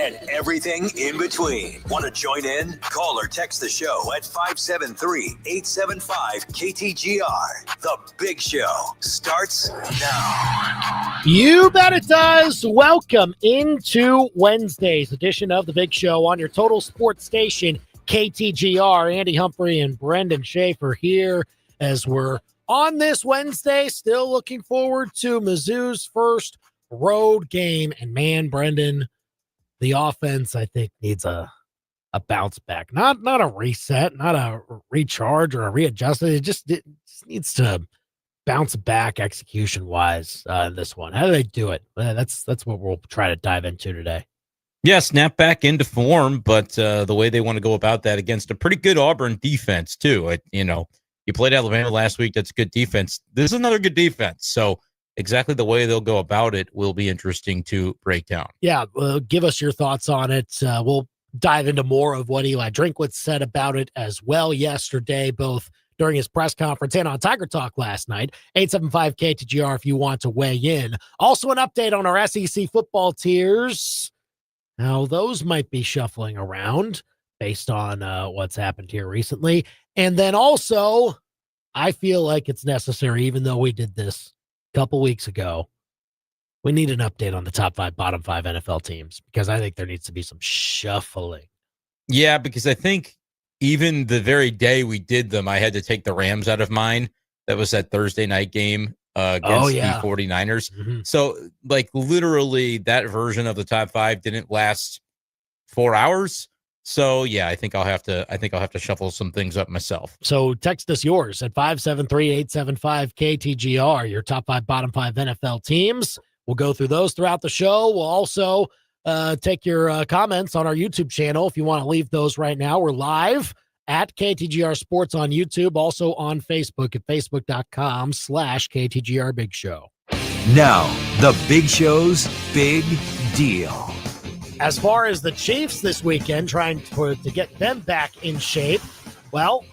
and everything in between. Want to join in? Call or text the show at 573-875-KTGR. The Big Show starts now. You bet it does. Welcome into Wednesday's edition of The Big Show on your total sports station, KTGR. Andy Humphrey and Brendan Schaefer here as we're on this Wednesday, still looking forward to Mizzou's first road game. And man, Brendan, the offense, I think, needs a bounce back. Not a reset, not a recharge or a readjustment. It just needs to bounce back execution-wise in this one. How do they do it? That's what we'll try to dive into today. Yeah, snap back into form, but the way they want to go about that against a pretty good Auburn defense, too. You played Alabama last week. That's good defense. This is another good defense. So exactly the way they'll go about it will be interesting to break down. Yeah, give us your thoughts on it. We'll dive into more of what Eli Drinkwitz said about it as well yesterday, both during his press conference and on Tiger Talk last night. 875-KTGR if you want to weigh in. Also an update on our SEC football tiers. Now, those might be shuffling around based on what's happened here recently. And then also, I feel like it's necessary, even though we did this a couple weeks ago, we need an update on the top 5, bottom 5 NFL teams, because I think there needs to be some shuffling. Yeah, because I think even the very day we did them, I had to take the Rams out of mine. That was that Thursday night game against the 49ers. Mm-hmm. So, literally, that version of the top 5 didn't last 4 hours. So, yeah, I think I'll have to shuffle some things up myself. So text us yours at 573-875-KTGR, your top 5, bottom 5 NFL teams. We'll go through those throughout the show. We'll also take your comments on our YouTube channel if you want to leave those right now. We're live at KTGR Sports on YouTube, also on Facebook at facebook.com/KTGR Big Show. Now, the Big Show's Big Deal. As far as the Chiefs this weekend, trying to get them back in shape, well,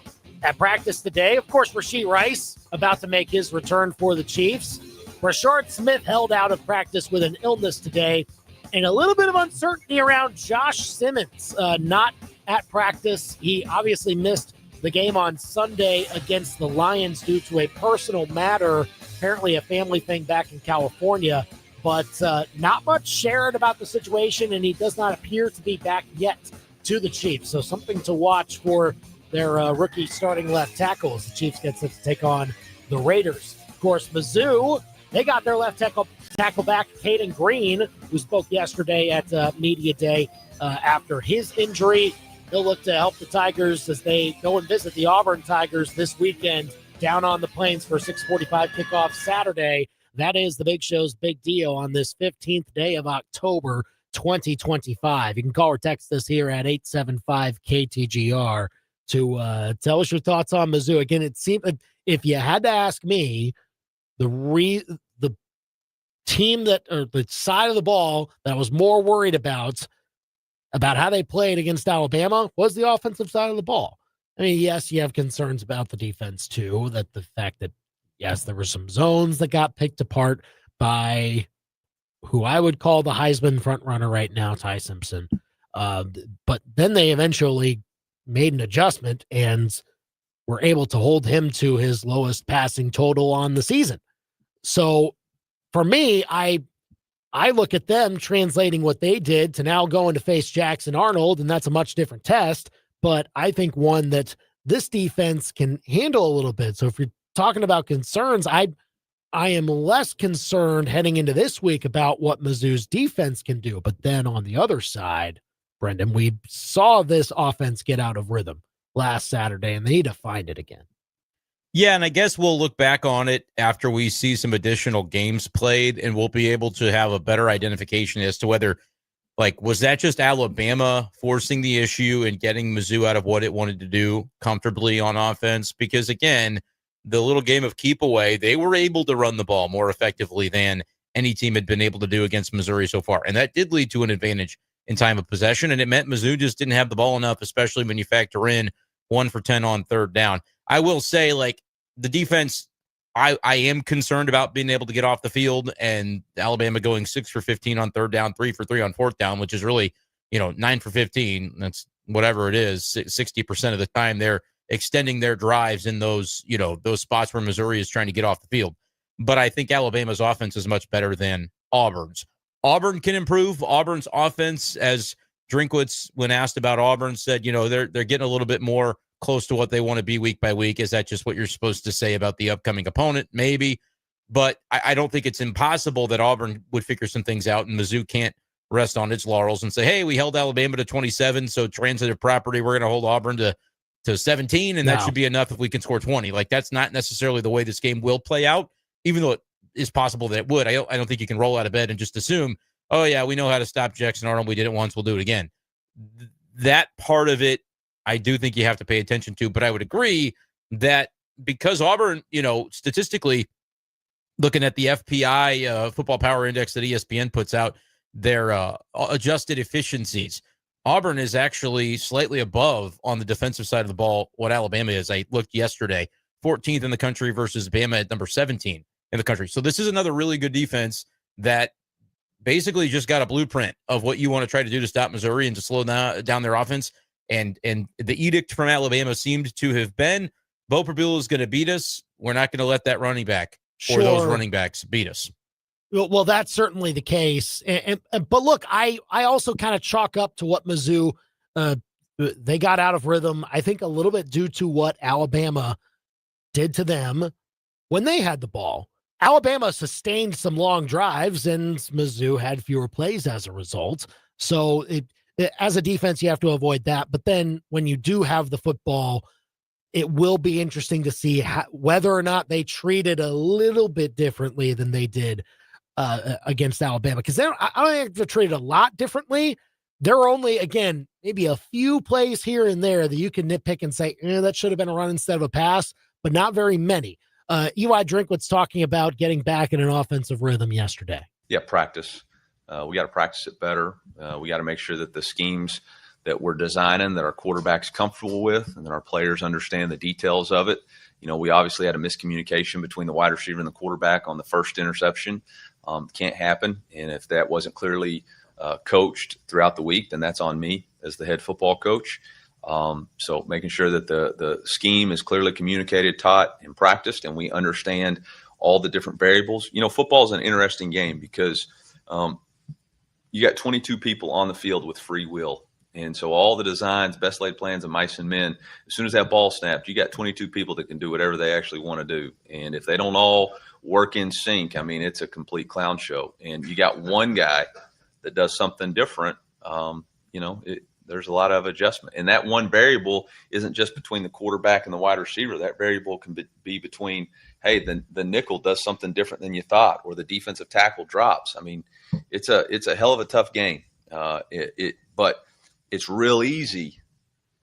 at practice today, of course, Rashee Rice about to make his return for the Chiefs. Rashard Smith held out of practice with an illness today, and a little bit of uncertainty around Josh Simmons not at practice. He obviously missed the game on Sunday against the Lions due to a personal matter, apparently a family thing back in California. But not much shared about the situation, and he does not appear to be back yet to the Chiefs. So something to watch for their rookie starting left tackle as the Chiefs get set to take on the Raiders. Of course, Mizzou, they got their left tackle back, Caden Green, who spoke yesterday at Media Day after his injury. He'll look to help the Tigers as they go and visit the Auburn Tigers this weekend down on the Plains for a 6:45 kickoff Saturday. That is the Big Show's Big Deal on this 15th day of October, 2025. You can call or text us here at 875-KTGR to tell us your thoughts on Mizzou. Again, it seemed, if you had to ask me, the team that, or the side of the ball that I was more worried about how they played against Alabama was the offensive side of the ball. I mean, yes, you have concerns about the defense too, that the fact that, yes, there were some zones that got picked apart by who I would call the Heisman frontrunner right now, Ty Simpson. But then they eventually made an adjustment and were able to hold him to his lowest passing total on the season. So for me, I look at them translating what they did to now going to face Jackson Arnold, and that's a much different test, but I think one that this defense can handle a little bit. So if you're talking about concerns, I am less concerned heading into this week about what Mizzou's defense can do. But then on the other side, Brendan, we saw this offense get out of rhythm last Saturday, and they need to find it again. Yeah, and I guess we'll look back on it after we see some additional games played, and we'll be able to have a better identification as to whether, was that just Alabama forcing the issue and getting Mizzou out of what it wanted to do comfortably on offense? Because, again, the little game of keep away, they were able to run the ball more effectively than any team had been able to do against Missouri so far. And that did lead to an advantage in time of possession, and it meant Mizzou just didn't have the ball enough, especially when you factor in 1 for 10 on third down. I will say, the defense, I am concerned about being able to get off the field, and Alabama going 6 for 15 on third down, 3 for 3 on fourth down, which is really 9 for 15. That's whatever it is. 60% of the time they're extending their drives in those spots where Missouri is trying to get off the field. But I think Alabama's offense is much better than Auburn's. Auburn can improve. Auburn's offense, as Drinkwitz, when asked about Auburn, said, they're getting a little bit more close to what they want to be week by week. Is that just what you're supposed to say about the upcoming opponent? Maybe. But I don't think it's impossible that Auburn would figure some things out, and Mizzou can't rest on its laurels and say, hey, we held Alabama to 27, so transitive property, we're going to hold Auburn to 17, and that should be enough if we can score 20. Like, that's not necessarily the way this game will play out, even though it is possible that it would. I don't think you can roll out of bed and just assume, oh, yeah, we know how to stop Jackson Arnold. We did it once. We'll do it again. That part of it, I do think you have to pay attention to, but I would agree that because Auburn, statistically, looking at the FPI Football Power Index that ESPN puts out, their adjusted efficiencies, Auburn is actually slightly above on the defensive side of the ball what Alabama is. I looked yesterday, 14th in the country versus Bama at number 17 in the country. So this is another really good defense that basically just got a blueprint of what you want to try to do to stop Missouri and to slow down their offense. And the edict from Alabama seemed to have been, Bo Prabula is going to beat us. We're not going to let that running back or those running backs beat us. Well, that's certainly the case. But look, I also kind of chalk up to what Mizzou, they got out of rhythm, I think a little bit due to what Alabama did to them when they had the ball. Alabama sustained some long drives, and Mizzou had fewer plays as a result. So as a defense, you have to avoid that. But then when you do have the football, it will be interesting to see whether or not they treat it a little bit differently than they did against Alabama. Because I don't think they're treated a lot differently. There are only, again, maybe a few plays here and there that you can nitpick and say, that should have been a run instead of a pass, but not very many. Eli Drinkwitz talking about getting back in an offensive rhythm yesterday. Yeah, practice. We got to practice it better. We got to make sure that the schemes that we're designing, that our quarterback's comfortable with, and that our players understand the details of it. We obviously had a miscommunication between the wide receiver and the quarterback on the first interception. Can't happen. And if that wasn't clearly coached throughout the week, then that's on me as the head football coach. So making sure that the scheme is clearly communicated, taught, and practiced, and we understand all the different variables. Football is an interesting game because you got 22 people on the field with free will. And so all the designs, best laid plans of mice and men, as soon as that ball snapped, you got 22 people that can do whatever they actually want to do. And if they don't all work in sync, it's a complete clown show. And you got one guy that does something different, there's a lot of adjustment. And that one variable isn't just between the quarterback and the wide receiver. That variable can be between, hey, the nickel does something different than you thought, or the defensive tackle drops. It's a hell of a tough game. But it's real easy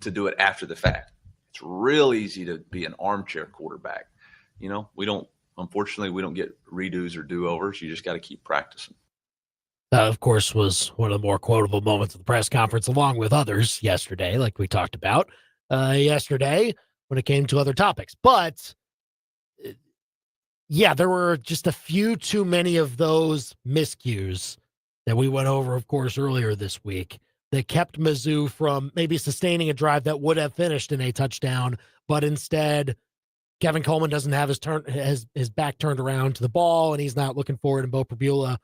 to do it after the fact. It's real easy to be an armchair quarterback. Unfortunately, we don't get redos or do-overs. You just got to keep practicing. That, of course, was one of the more quotable moments of the press conference, along with others yesterday, like we talked about yesterday when it came to other topics. But, yeah, there were just a few too many of those miscues that we went over, of course, earlier this week that kept Mizzou from maybe sustaining a drive that would have finished in a touchdown, but instead Kevin Coleman doesn't have his back turned around to the ball, and he's not looking forward, and Bo Prabula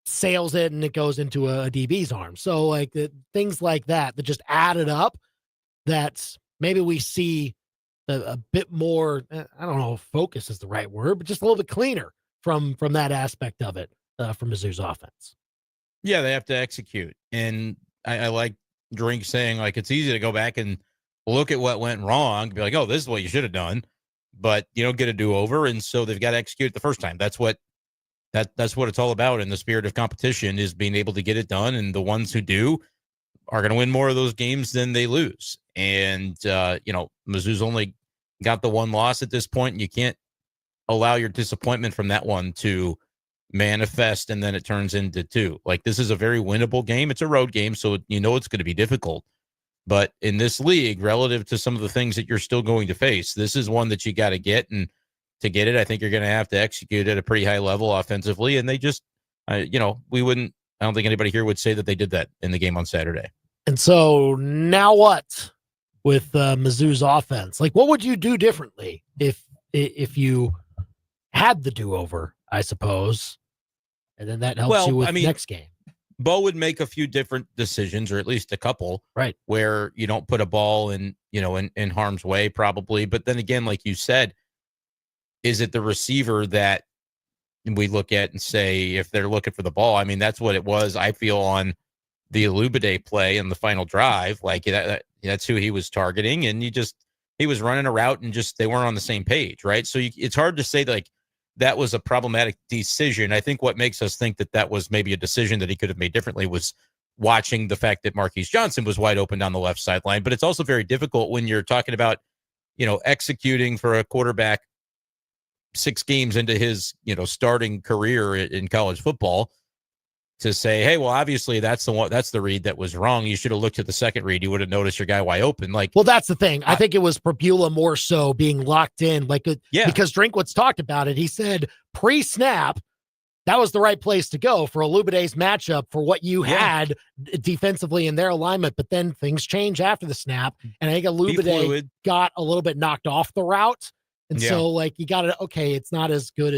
sails it, and it goes into a DB's arm. So, things like that just added up, that maybe we see a bit more, I don't know if focus is the right word, but just a little bit cleaner from that aspect of it from Mizzou's offense. Yeah, they have to execute. And I like Drink saying, it's easy to go back and look at what went wrong, be like, oh, this is what you should have done, but you don't get a do-over. And so they've got to execute it the first time. That's what it's all about in the spirit of competition, is being able to get it done. And the ones who do are going to win more of those games than they lose. And, Mizzou's only got the one loss at this point, and you can't allow your disappointment from that one to manifest and then it turns into two. This is a very winnable game. It's a road game, so it's going to be difficult. But in this league, relative to some of the things that you're still going to face, this is one that you got to get. And to get it, I think you're going to have to execute at a pretty high level offensively. And they just, we wouldn't I don't think anybody here would say that they did that in the game on Saturday. And so now what with Mizzou's offense? Like, what would you do differently if you had the do-over, I suppose? And then that helps you with next game. Bo would make a few different decisions, or at least a couple, right? Where you don't put a ball in harm's way, probably. But then again, like you said, is it the receiver that we look at and say, if they're looking for the ball? I mean, that's what it was, I feel, on the Alubade play in the final drive. Like that's who he was targeting, and he was running a route, and just they weren't on the same page, right? So it's hard to say like that was a problematic decision. I think what makes us think that was maybe a decision that he could have made differently was watching the fact that Marquise Johnson was wide open down the left sideline. But it's also very difficult when you're talking about, executing for a quarterback 6 games into his, starting career in college football, to say, hey, well, obviously that's the read that was wrong. You should have looked at the second read. You would have noticed your guy wide open. Well, that's the thing. I think it was Prabula more so being locked in, because Drinkwitz talked about it. He said pre-snap, that was the right place to go for Alubade's matchup for what you had defensively in their alignment. But then things change after the snap, and I think Alubade got a little bit knocked off the route, and so you got to it's not as good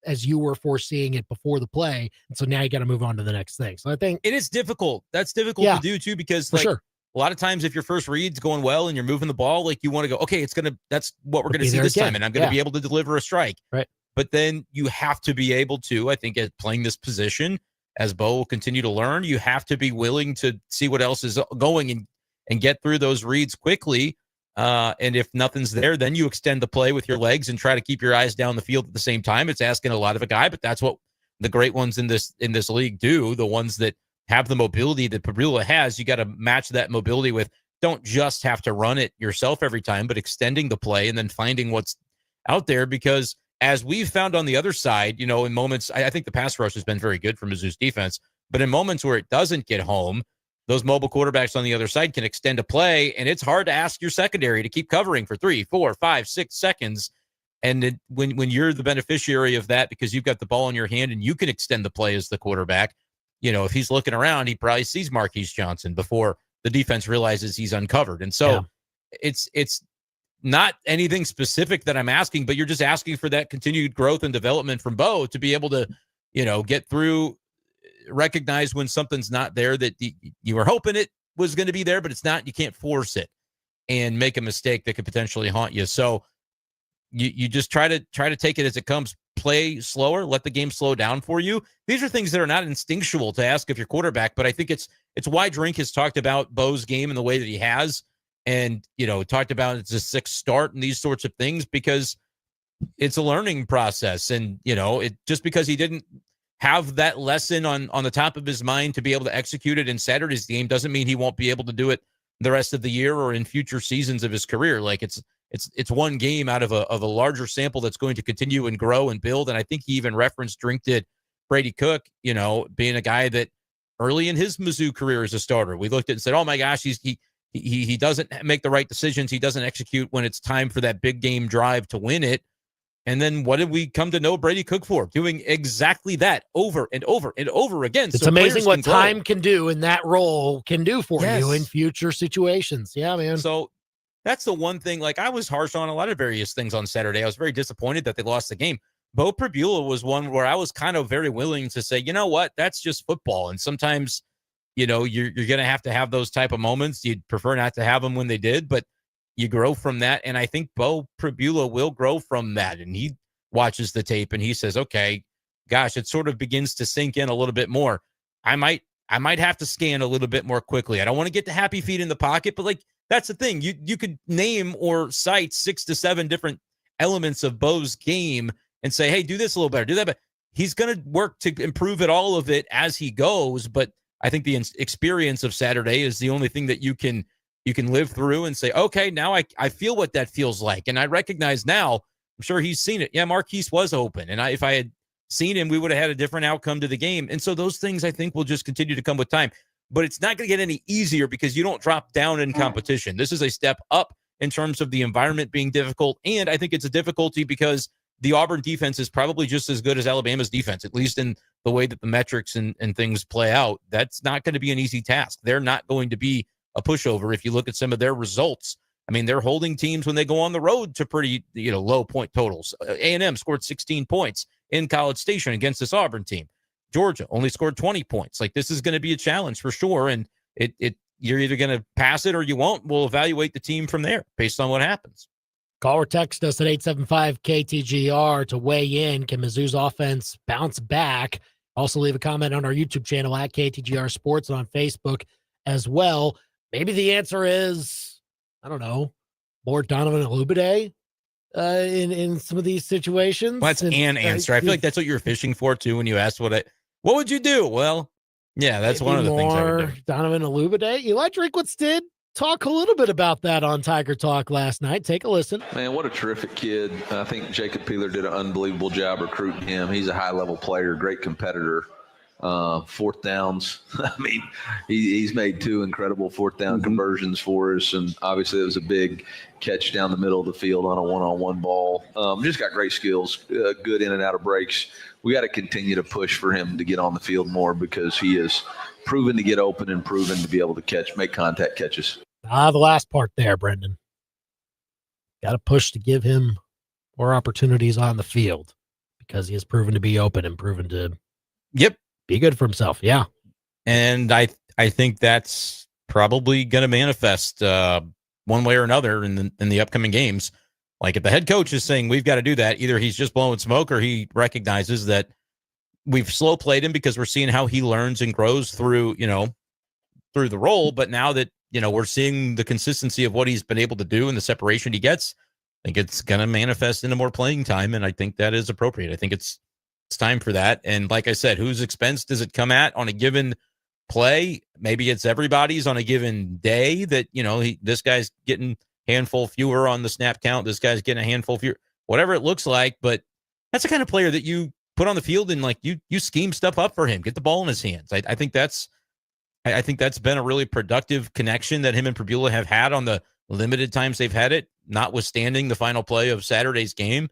as you were foreseeing it before the play. And so now you got to move on to the next thing. So I think it is difficult. That's difficult to do too, because a lot of times if your first read's going well and you're moving the ball, you want to go, okay, that's what we're going to see this time. And I'm going to be able to deliver a strike. Right. But then you have to be able to, I think, at playing this position, as Bo will continue to learn, you have to be willing to see what else is going and get through those reads quickly. And if nothing's there, then you extend the play with your legs and try to keep your eyes down the field at the same time. It's asking a lot of a guy, but that's what the great ones in this league do. The ones that have the mobility that Prabula has, you got to match that mobility with, don't just have to run it yourself every time, but extending the play and then finding what's out there. Because as we've found on the other side, in moments, I think the pass rush has been very good for Mizzou's defense, but in moments where it doesn't get home, those mobile quarterbacks on the other side can extend a play, and it's hard to ask your secondary to keep covering for 3, 4, 5, 6 seconds. And when you're the beneficiary of that, because you've got the ball in your hand and you can extend the play as the quarterback, if he's looking around, he probably sees Marquise Johnson before the defense realizes he's uncovered. And so it's not anything specific that I'm asking, but you're just asking for that continued growth and development from Bo to be able to, get through, recognize when something's not there that you were hoping it was going to be there, but it's not. You can't force it and make a mistake that could potentially haunt you. So you just try to take it as it comes, play slower, let the game slow down for you. These are things that are not instinctual to ask of your quarterback, but I think it's why Drink has talked about Bo's game in the way that he has, and talked about it's a 6th start and these sorts of things, because it's a learning process. And it just because he didn't have that lesson on the top of his mind to be able to execute it in Saturday's game doesn't mean he won't be able to do it the rest of the year or in future seasons of his career. It's one game out of a larger sample that's going to continue and grow and build. And I think he even referenced Brady Cook, being a guy that early in his Mizzou career as a starter, we looked at and said, oh my gosh, he doesn't make the right decisions. He doesn't execute when it's time for that big game drive to win it. And then what did we come to know Brady Cook for? Doing exactly that over and over and over again. It's amazing what time can do in that role can do for you in future situations. Yeah, man. So that's the one thing. I was harsh on a lot of various things on Saturday. I was very disappointed that they lost the game. Bo Prabula was one where I was kind of very willing to say, you know what, that's just football. And sometimes, you're going to have those type of moments. You'd prefer not to have them when they did, but you grow from that. And I think Bo Prabula will grow from that. And he watches the tape and he says, okay, gosh, it sort of begins to sink in a little bit more. I might have to scan a little bit more quickly. I don't want to get to happy feet in the pocket, but that's the thing. You could name or cite 6 to 7 different elements of Bo's game and say, hey, do this a little better, do that. But he's going to work to improve all of it as he goes. But I think the experience of Saturday is the only thing that you can live through and say, okay, now I feel what that feels like. And I recognize now, I'm sure he's seen it. Yeah, Marquise was open. And if I had seen him, we would have had a different outcome to the game. And so those things I think will just continue to come with time. But it's not going to get any easier because you don't drop down in competition. This is a step up in terms of the environment being difficult. And I think it's a difficulty because the Auburn defense is probably just as good as Alabama's defense, at least in the way that the metrics and things play out, that's not going to be an easy task. They're not going to be a pushover. If you look at some of their results, I mean, they're holding teams when they go on the road to pretty, low point totals. A&M scored 16 points in College Station against this Auburn team. Georgia only scored 20 points. Like, this is going to be a challenge for sure. And you're either going to pass it or you won't. We'll evaluate the team from there based on what happens. Call or text us at 875-KTGR to weigh in. Can Mizzou's offense bounce back? Also leave a comment on our YouTube channel at KTGR Sports and on Facebook as well. Maybe the answer is, I don't know, more Donovan Olubade in some of these situations. Well, that's an answer. I feel like that's what you were fishing for too when you asked what would you do? Well, yeah, that's one of the things I would do. Donovan Olubade. Eli Drinkwitz did talk a little bit about that on Tiger Talk last night. Take a listen. Man, what a terrific kid. I think Jacob Peeler did an unbelievable job recruiting him. He's a high-level player, great competitor. Fourth downs. I mean, he's made 2 incredible fourth down conversions for us, and obviously it was a big catch down the middle of the field on a one-on-one ball. Just got great skills, good in and out of breaks. We got to continue to push for him to get on the field more because he is proven to get open and proven to be able to make contact catches. The last part there, Brendan. Got to push to give him more opportunities on the field because he has proven to be open and proven to be good for himself. Yeah. And I think that's probably going to manifest one way or another in the upcoming games. Like, if the head coach is saying we've got to do that, either he's just blowing smoke or he recognizes that we've slow played him because we're seeing how he learns and grows through the role. But now that, we're seeing the consistency of what he's been able to do and the separation he gets, I think it's going to manifest into more playing time. And I think that is appropriate. I think it's time for that. And like I said, whose expense does it come at on a given play? Maybe it's everybody's on a given day that, this guy's getting handful fewer on the snap count. This guy's getting a handful fewer, whatever it looks like. But that's the kind of player that you put on the field and you scheme stuff up for him, get the ball in his hands. I think that's been a really productive connection that him and Prbula have had on the limited times they've had it, notwithstanding the final play of Saturday's game.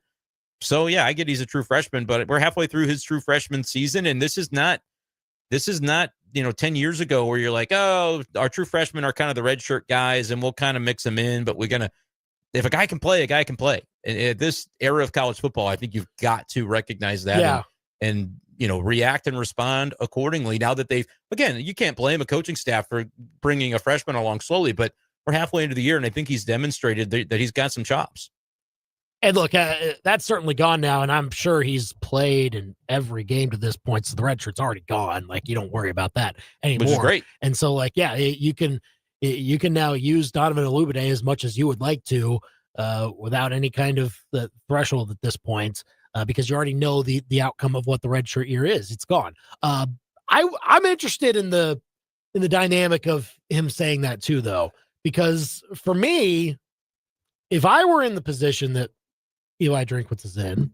So yeah, I get he's a true freshman, but we're halfway through his true freshman season. And this is not, 10 years ago where you're like, oh, our true freshmen are kind of the red shirt guys and we'll kind of mix them in, but if a guy can play, a guy can play. And at this era of college football, I think you've got to recognize that and react and respond accordingly. Now that you can't blame a coaching staff for bringing a freshman along slowly, but we're halfway into the year and I think he's demonstrated that he's got some chops. And look, that's certainly gone now, and I'm sure he's played in every game to this point, so the red shirt's already gone. Like, you don't worry about that anymore. Which is great. And so, you can now use Donovan Olubade as much as you would like to without any kind of the threshold at this point because you already know the outcome of what the red shirt year is. It's gone. I'm interested in the dynamic of him saying that too, though, because for me, if I were in the position that Eli Drinkwitz is in,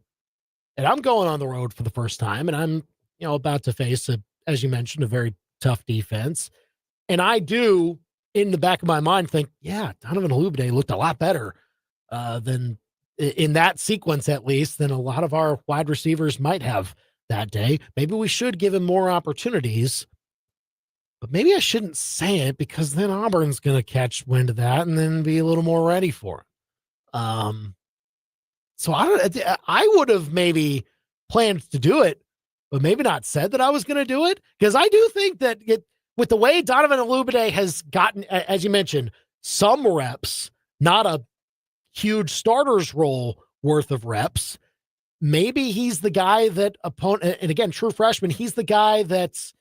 and I'm going on the road for the first time, and I'm, about to face as you mentioned, a very tough defense. And I do, in the back of my mind, think, yeah, Donovan Olubade looked a lot better than in that sequence, at least, than a lot of our wide receivers might have that day. Maybe we should give him more opportunities, but maybe I shouldn't say it because then Auburn's going to catch wind of that and then be a little more ready for him. So I would have maybe planned to do it, but maybe not said that I was going to do it, because I do think that with the way Donovan Olubade has gotten, as you mentioned, some reps, not a huge starter's role worth of reps, maybe he's the guy that opponent, and again, true freshman, he's the guy that's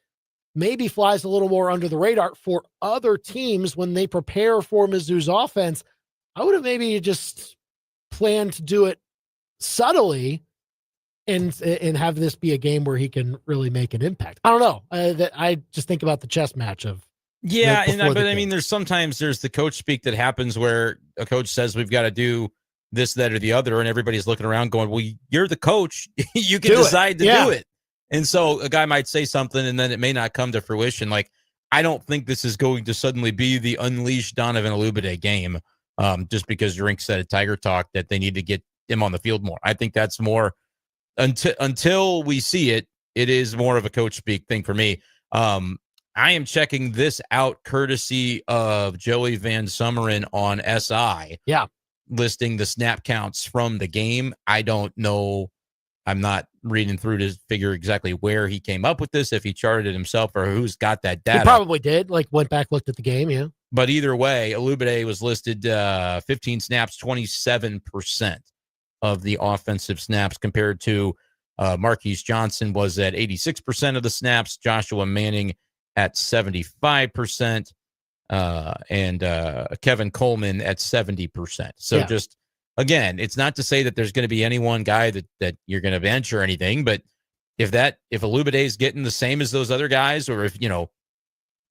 maybe flies a little more under the radar for other teams when they prepare for Mizzou's offense. I would have maybe just planned to do it subtly and have this be a game where he can really make an impact. I don't know. I just think about the chess match of. Yeah. I mean, there's the coach speak that happens where a coach says, we've got to do this, that, or the other. And everybody's looking around going, well, you're the coach. You can decide to do it. And so a guy might say something and then it may not come to fruition. Like, I don't think this is going to suddenly be the unleashed Donovan Olubade game. Just because Drink said at Tiger Talk that they need to get him on the field more. I think that's more until we see it. it is more of a coach speak thing for me. I am checking this out courtesy of Joey Van Summeren on SI. Yeah. Listing the snap counts from the game. I don't know. I'm not reading through to figure exactly where he came up with this, if he charted it himself or who's got that data. He probably did. Like, went back, looked at the game, yeah. But either way, Alubade was listed 15 snaps, 27% of the offensive snaps, compared to Marquise Johnson was at 86% of the snaps, Joshua Manning at 75%, and Kevin Coleman at 70%. So just, again, it's not to say that there's going to be any one guy that you're going to bench or anything, but if Alubade is getting the same as those other guys, or if,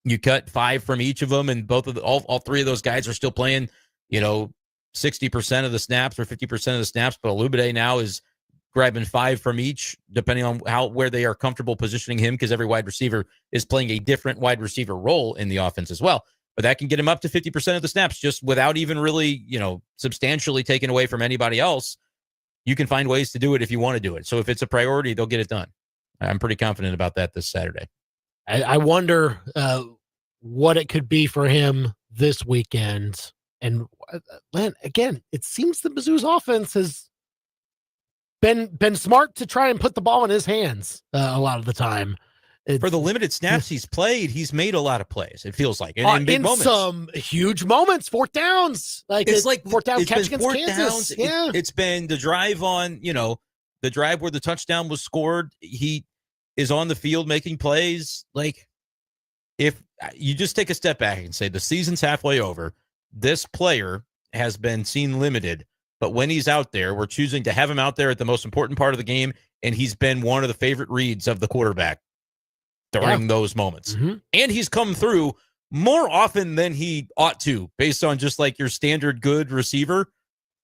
you cut 5 from each of them and all 3 of those guys are still playing, 60% of the snaps or 50% of the snaps, but Alubade now is grabbing 5 from each, depending on where they are comfortable positioning him, because every wide receiver is playing a different wide receiver role in the offense as well. But that can get him up to 50% of the snaps just without even really, substantially taking away from anybody else. You can find ways to do it if you want to do it. So if it's a priority, they'll get it done. I'm pretty confident about that this Saturday. I wonder what it could be for him this weekend. And again, it seems the Mizzou's offense has been smart to try and put the ball in his hands a lot of the time. For the limited snaps he's played, he's made a lot of plays, it feels like. In big moments. Some huge moments, 4th downs. It's like 4th down catch against Downs. Kansas. Yeah. It's been the drive on, the drive where the touchdown was scored. He is on the field making plays. Like, if you just take a step back and say the season's halfway over, this player has been seen limited, but when he's out there, we're choosing to have him out there at the most important part of the game, and he's been one of the favorite reads of the quarterback during those moments. Mm-hmm. And he's come through more often than he ought to, based on just like your standard good receiver.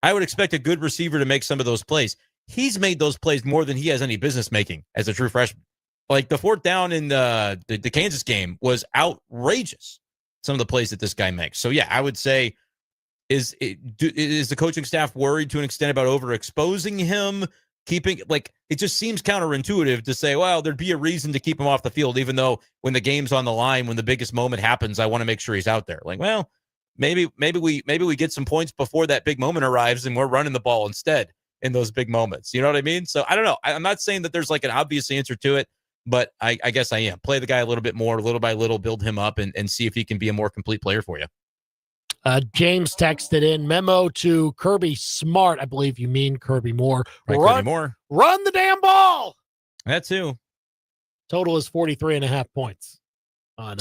I would expect a good receiver to make some of those plays. He's made those plays more than he has any business making as a true freshman. Like the 4th down in the Kansas game was outrageous, some of the plays that this guy makes. So, yeah, I would say, is the coaching staff worried to an extent about overexposing him? It just seems counterintuitive to say, well, there'd be a reason to keep him off the field, even though when the game's on the line, when the biggest moment happens, I want to make sure he's out there. Like, well, maybe we get some points before that big moment arrives and we're running the ball instead in those big moments. You know what I mean? So I don't know. I'm not saying that there's like an obvious answer to it, but I guess I am. Play the guy a little bit more, little by little, build him up and see if he can be a more complete player for you. James texted in, memo to Kirby Smart. I believe you mean Kirby Moore. Right, Kirby Moore. Run the damn ball. That too. Total is 43.5 points on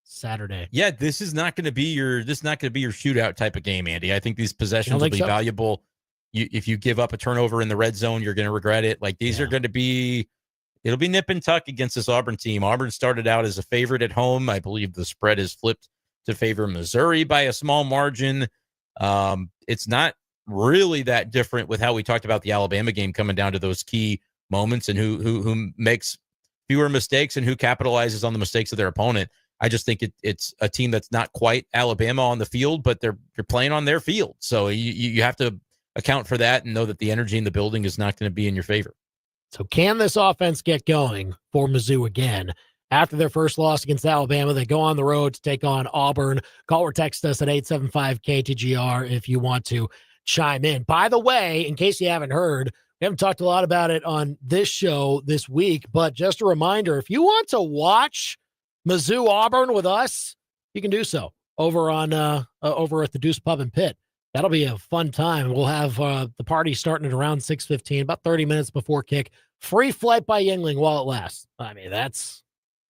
Saturday. Yeah, this is not going to be your shootout type of game, Andy. I think these possessions will be valuable. If you give up a turnover in the red zone, you're going to regret it. Like, these are going to be, it'll be nip and tuck against this Auburn team. Auburn started out as a favorite at home. I believe the spread is flipped to favor Missouri by a small margin. It's not really that different with how we talked about the Alabama game, coming down to those key moments and who makes fewer mistakes and who capitalizes on the mistakes of their opponent. I just think it's a team that's not quite Alabama on the field, but they're playing on their field. So you have to account for that and know that the energy in the building is not going to be in your favor. So can this offense get going for Mizzou again? After their first loss against Alabama, they go on the road to take on Auburn. Call or text us at 875-KTGR if you want to chime in. By the way, in case you haven't heard, we haven't talked a lot about it on this show this week, but just a reminder, if you want to watch Mizzou Auburn with us, you can do so over at the Deuce Pub and Pit. That'll be a fun time. We'll have the party starting at around 6:15, about 30 minutes before kick. Free flight by Yuengling while it lasts. I mean, that's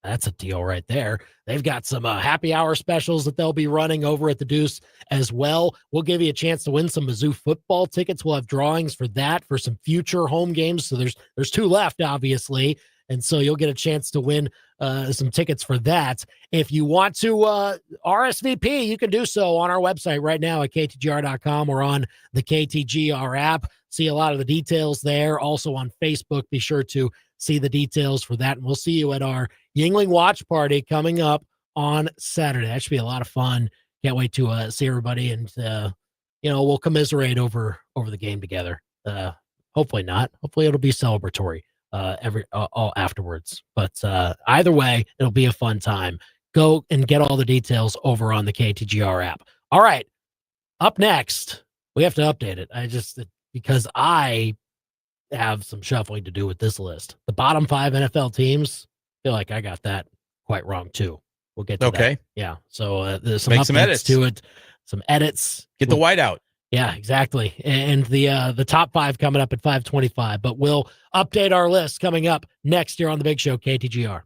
a deal right there. They've got some happy hour specials that they'll be running over at the Deuce as well. We'll give you a chance to win some Mizzou football tickets. We'll have drawings for that for some future home games. So there's 2 left, obviously. And so you'll get a chance to win some tickets for that. If you want to RSVP, you can do so on our website right now at ktgr.com or on the KTGR app. See a lot of the details there. Also on Facebook, be sure to see the details for that. And we'll see you at our Yuengling watch party coming up on Saturday. That should be a lot of fun. Can't wait to see everybody, and we'll commiserate over the game together. Hopefully not. Hopefully it'll be celebratory. all afterwards. But either way, it'll be a fun time. Go and get all the details over on the KTGR app. All right, up next, we have to update it. Because I have some shuffling to do with this list. The bottom 5 NFL teams, I feel like I got that quite wrong too. We'll get to that. Yeah. So there's some edits to it. Some edits. Get the white out. Yeah, exactly. And the top 5 coming up at 5:25. But we'll update our list coming up next year on the Big Show, KTGR.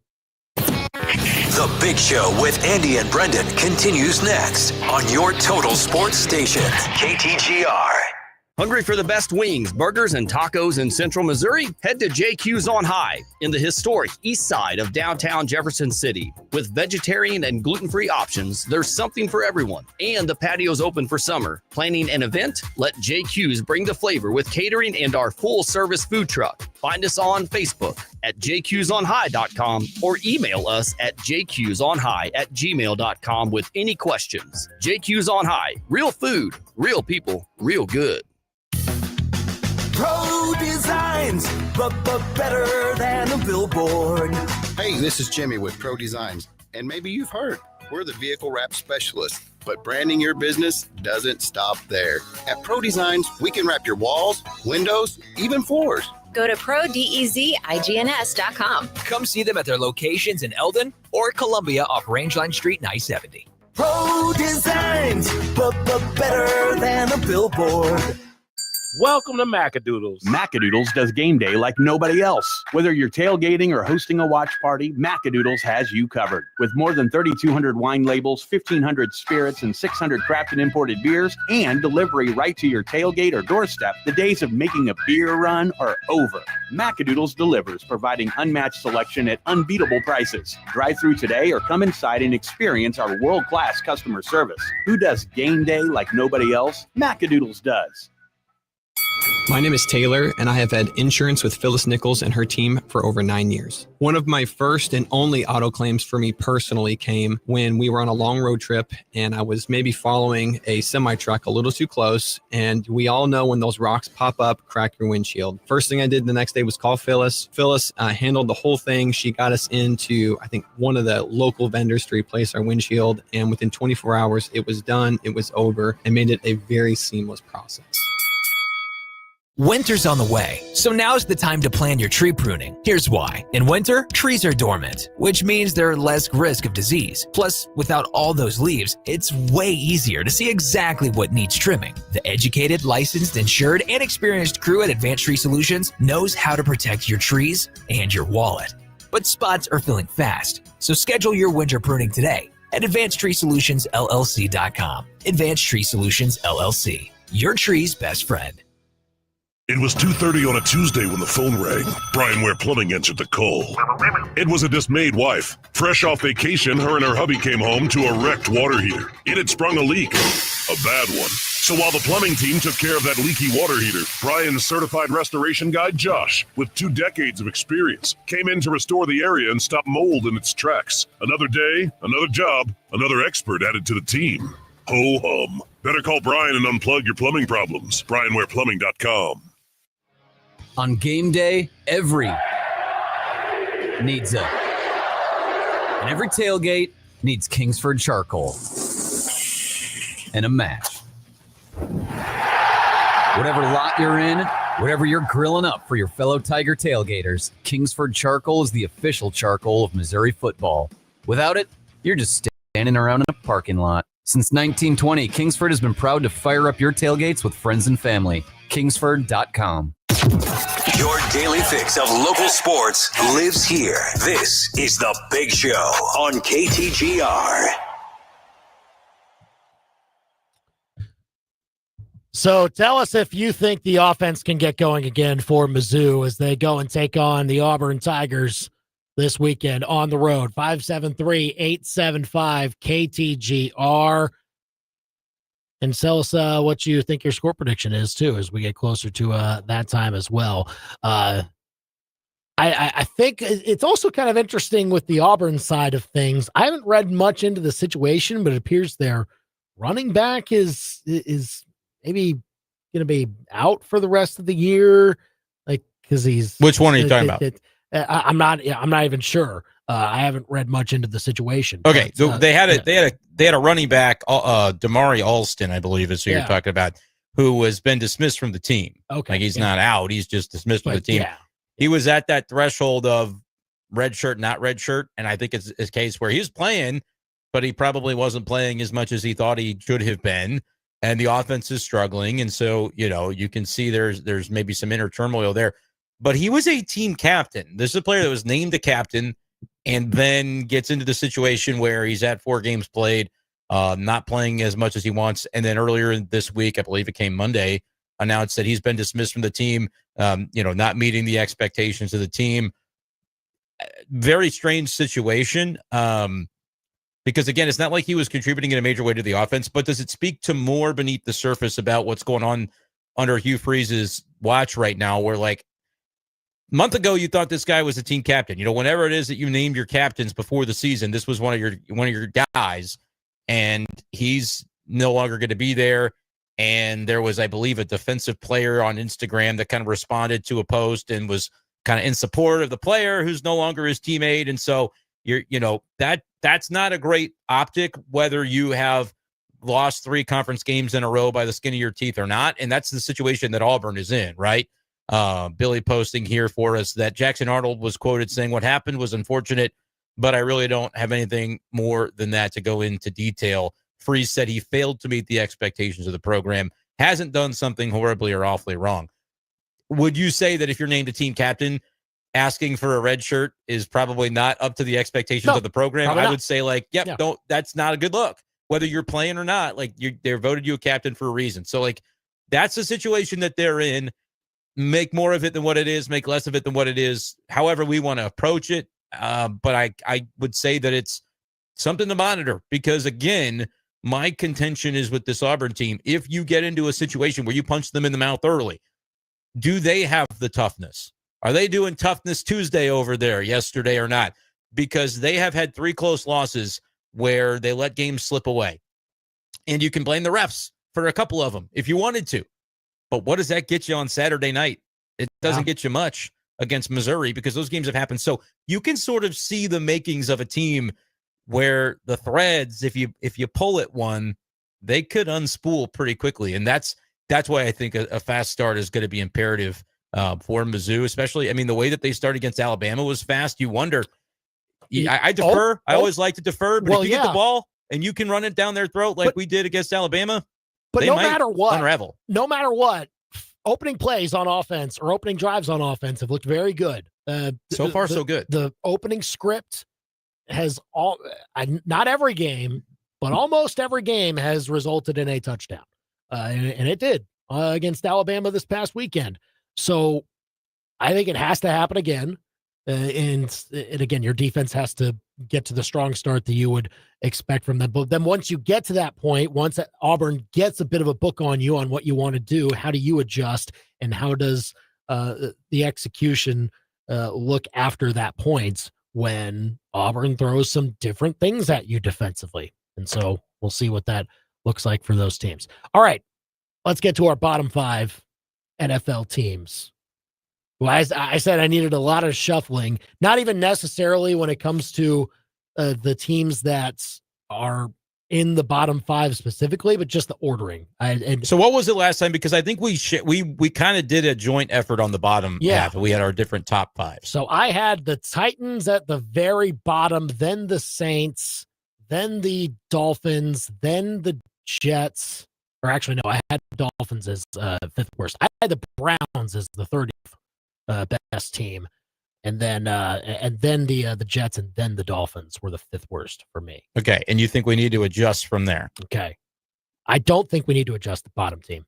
The Big Show with Andy and Brendan continues next on your total sports station, KTGR. Hungry for the best wings, burgers, and tacos in Central Missouri? Head to JQ's on High in the historic east side of downtown Jefferson City. With vegetarian and gluten-free options, there's something for everyone. And the patio's open for summer. Planning an event? Let JQ's bring the flavor with catering and our full-service food truck. Find us on Facebook at jqsonhigh.com or email us at jqsonhigh@gmail.com with any questions. JQ's on High. Real food, real people, real good. Pro Designs, but better than a billboard. Hey, this is Jimmy with Pro Designs, and maybe you've heard, we're the vehicle wrap specialist, but branding your business doesn't stop there. At Pro Designs, we can wrap your walls, windows, even floors. Go to prodezigns.com. Come see them at their locations in Eldon or Columbia off Rangeline Street and I-70. Pro Designs, but better than a billboard. Welcome to Macadoodles. Macadoodles does game day like nobody else. Whether you're tailgating or hosting a watch party, Macadoodles has you covered. With more than 3,200 wine labels, 1,500 spirits, and 600 craft and imported beers, and delivery right to your tailgate or doorstep, the days of making a beer run are over. Macadoodles delivers, providing unmatched selection at unbeatable prices. Drive through today or come inside and experience our world-class customer service. Who does game day like nobody else? Macadoodles does. My name is Taylor, and I have had insurance with Phyllis Nichols and her team for over 9 years. One of my first and only auto claims for me personally came when we were on a long road trip, and I was maybe following a semi-truck a little too close, and we all know when those rocks pop up, crack your windshield. First thing I did the next day was call Phyllis. Phyllis handled the whole thing. She got us into, I think, one of the local vendors to replace our windshield, and within 24 hours, it was done, it was over, and made it a very seamless process. Winter's on the way, so now's the time to plan your tree pruning. Here's why. In winter, trees are dormant, which means there's less risk of disease. Plus, without all those leaves, it's way easier to see exactly what needs trimming. The educated, licensed, insured, and experienced crew at Advanced Tree Solutions knows how to protect your trees and your wallet. But spots are filling fast, so schedule your winter pruning today at AdvancedTreeSolutionsLLC.com. Advanced Tree Solutions, LLC, your tree's best friend. It was 2:30 on a Tuesday when the phone rang. Brian Ware Plumbing answered the call. It was a dismayed wife. Fresh off vacation, her and her hubby came home to a wrecked water heater. It had sprung a leak, a bad one. So while the plumbing team took care of that leaky water heater, Brian's certified restoration guy, Josh, with 2 decades of experience, came in to restore the area and stop mold in its tracks. Another day, another job, another expert added to the team. Ho-hum. Better call Brian and unplug your plumbing problems. BrianWarePlumbing.com. On game day, every needs a. And every tailgate needs Kingsford charcoal. And a match. Whatever lot you're in, whatever you're grilling up for your fellow Tiger tailgaters, Kingsford charcoal is the official charcoal of Missouri football. Without it, you're just standing around in a parking lot. Since 1920, Kingsford has been proud to fire up your tailgates with friends and family. Kingsford.com. Your daily fix of local sports lives here. This is The Big Show on KTGR. So tell us if you think the offense can get going again for Mizzou as they go and take on the Auburn Tigers this weekend on the road. 573-875-KTGR. And tell us what you think your score prediction is, too, as we get closer to that time as well. I think it's also kind of interesting with the Auburn side of things. I haven't read much into the situation, but it appears their running back is maybe going to be out for the rest of the year. Like, because he's. Which one are you talking about? I'm not even sure. I haven't read much into the situation. Okay, but, so they had a running back, Damari Alston, I believe is who you're talking about, who has been dismissed from the team. Okay, like he's not out; he's just dismissed from the team. Yeah. He was at that threshold of red shirt, not red shirt, and I think it's a case where he was playing, but he probably wasn't playing as much as he thought he should have been, and the offense is struggling, and so you can see there's maybe some inner turmoil there. But he was a team captain. This is a player that was named a captain and then gets into the situation where he's at 4 games played, not playing as much as he wants. And then earlier this week, I believe it came Monday, announced that he's been dismissed from the team, not meeting the expectations of the team. Very strange situation. Because again, it's not like he was contributing in a major way to the offense, but does it speak to more beneath the surface about what's going on under Hugh Freeze's watch right now, where like a month ago you thought this guy was a team captain. Whenever it is that you named your captains before the season, this was one of your guys, and he's no longer going to be there. And there was, I believe, a defensive player on Instagram that kind of responded to a post and was kind of in support of the player who's no longer his teammate. And so that's not a great optic, whether you have lost 3 conference games in a row by the skin of your teeth or not. And that's the situation that Auburn is in, right? Billy posting here for us that Jackson Arnold was quoted saying, "What happened was unfortunate, but I really don't have anything more than that to go into detail." Freeze said he failed to meet the expectations of the program, hasn't done something horribly or awfully wrong. Would you say that if you're named a team captain, asking for a red shirt is probably not up to the expectations of the program? I would say that's not a good look, whether you're playing or not. Like they voted you a captain for a reason. So like that's the situation that they're in. Make more of it than what it is, make less of it than what it is. However we want to approach it. But I would say that it's something to monitor, because again, my contention is with this Auburn team. If you get into a situation where you punch them in the mouth early, do they have the toughness? Are they doing Toughness Tuesday over there yesterday or not? Because they have had 3 close losses where they let games slip away. And you can blame the refs for a couple of them if you wanted to. But what does that get you on Saturday night? It doesn't get you much against Missouri, because those games have happened. So you can sort of see the makings of a team where the threads, if you pull at one, they could unspool pretty quickly. And that's why I think a fast start is going to be imperative for Mizzou, especially. I mean, the way that they started against Alabama was fast. You wonder. I defer. I always like to defer. But if you get the ball and you can run it down their throat like we did against Alabama, but they no might matter what, unravel. No matter what, opening plays on offense or opening drives on offense have looked very good. So far, so good. The opening script has not every game, but almost every game has resulted in a touchdown. And it did against Alabama this past weekend. So I think it has to happen again. And again, your defense has to get to the strong start that you would expect from them. But then once you get to that point, once Auburn gets a bit of a book on you on what you want to do, how do you adjust, and how does the execution look after that point when Auburn throws some different things at you defensively? And so we'll see what that looks like for those teams. All right, let's get to our bottom 5 NFL teams. Well, I said I needed a lot of shuffling, not even necessarily when it comes to the teams that are in the bottom 5 specifically, but just the ordering. So what was it last time? Because I think we kind of did a joint effort on the bottom half. We had our different top 5. So I had the Titans at the very bottom, then the Saints, then the Dolphins, then the Jets. Or actually, no, I had Dolphins as 5th worst. I had the Browns as the 30th best team, and then the Jets, and then the Dolphins were the 5th worst for me. Okay, and you think we need to adjust from there? Okay, I don't think we need to adjust the bottom team.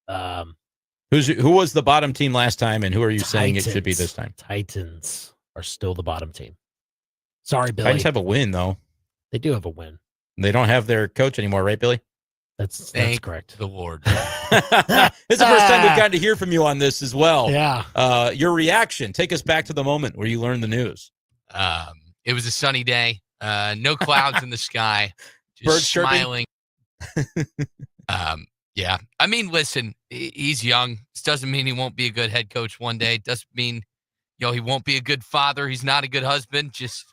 Who was the bottom team last time, and who are you saying it should be this time? Titans are still the bottom team. Sorry, Billy. Titans have a win, though. They do have a win. They don't have their coach anymore, right, Billy? That's correct. The Lord. It's the first time we've gotten to hear from you on this as well. Yeah. Your reaction. Take us back to the moment where you learned the news. It was a sunny day. No clouds in the sky. Just Birds smiling. Yeah. I mean, listen, he's young. This doesn't mean he won't be a good head coach one day. It doesn't mean, he won't be a good father. He's not a good husband. Just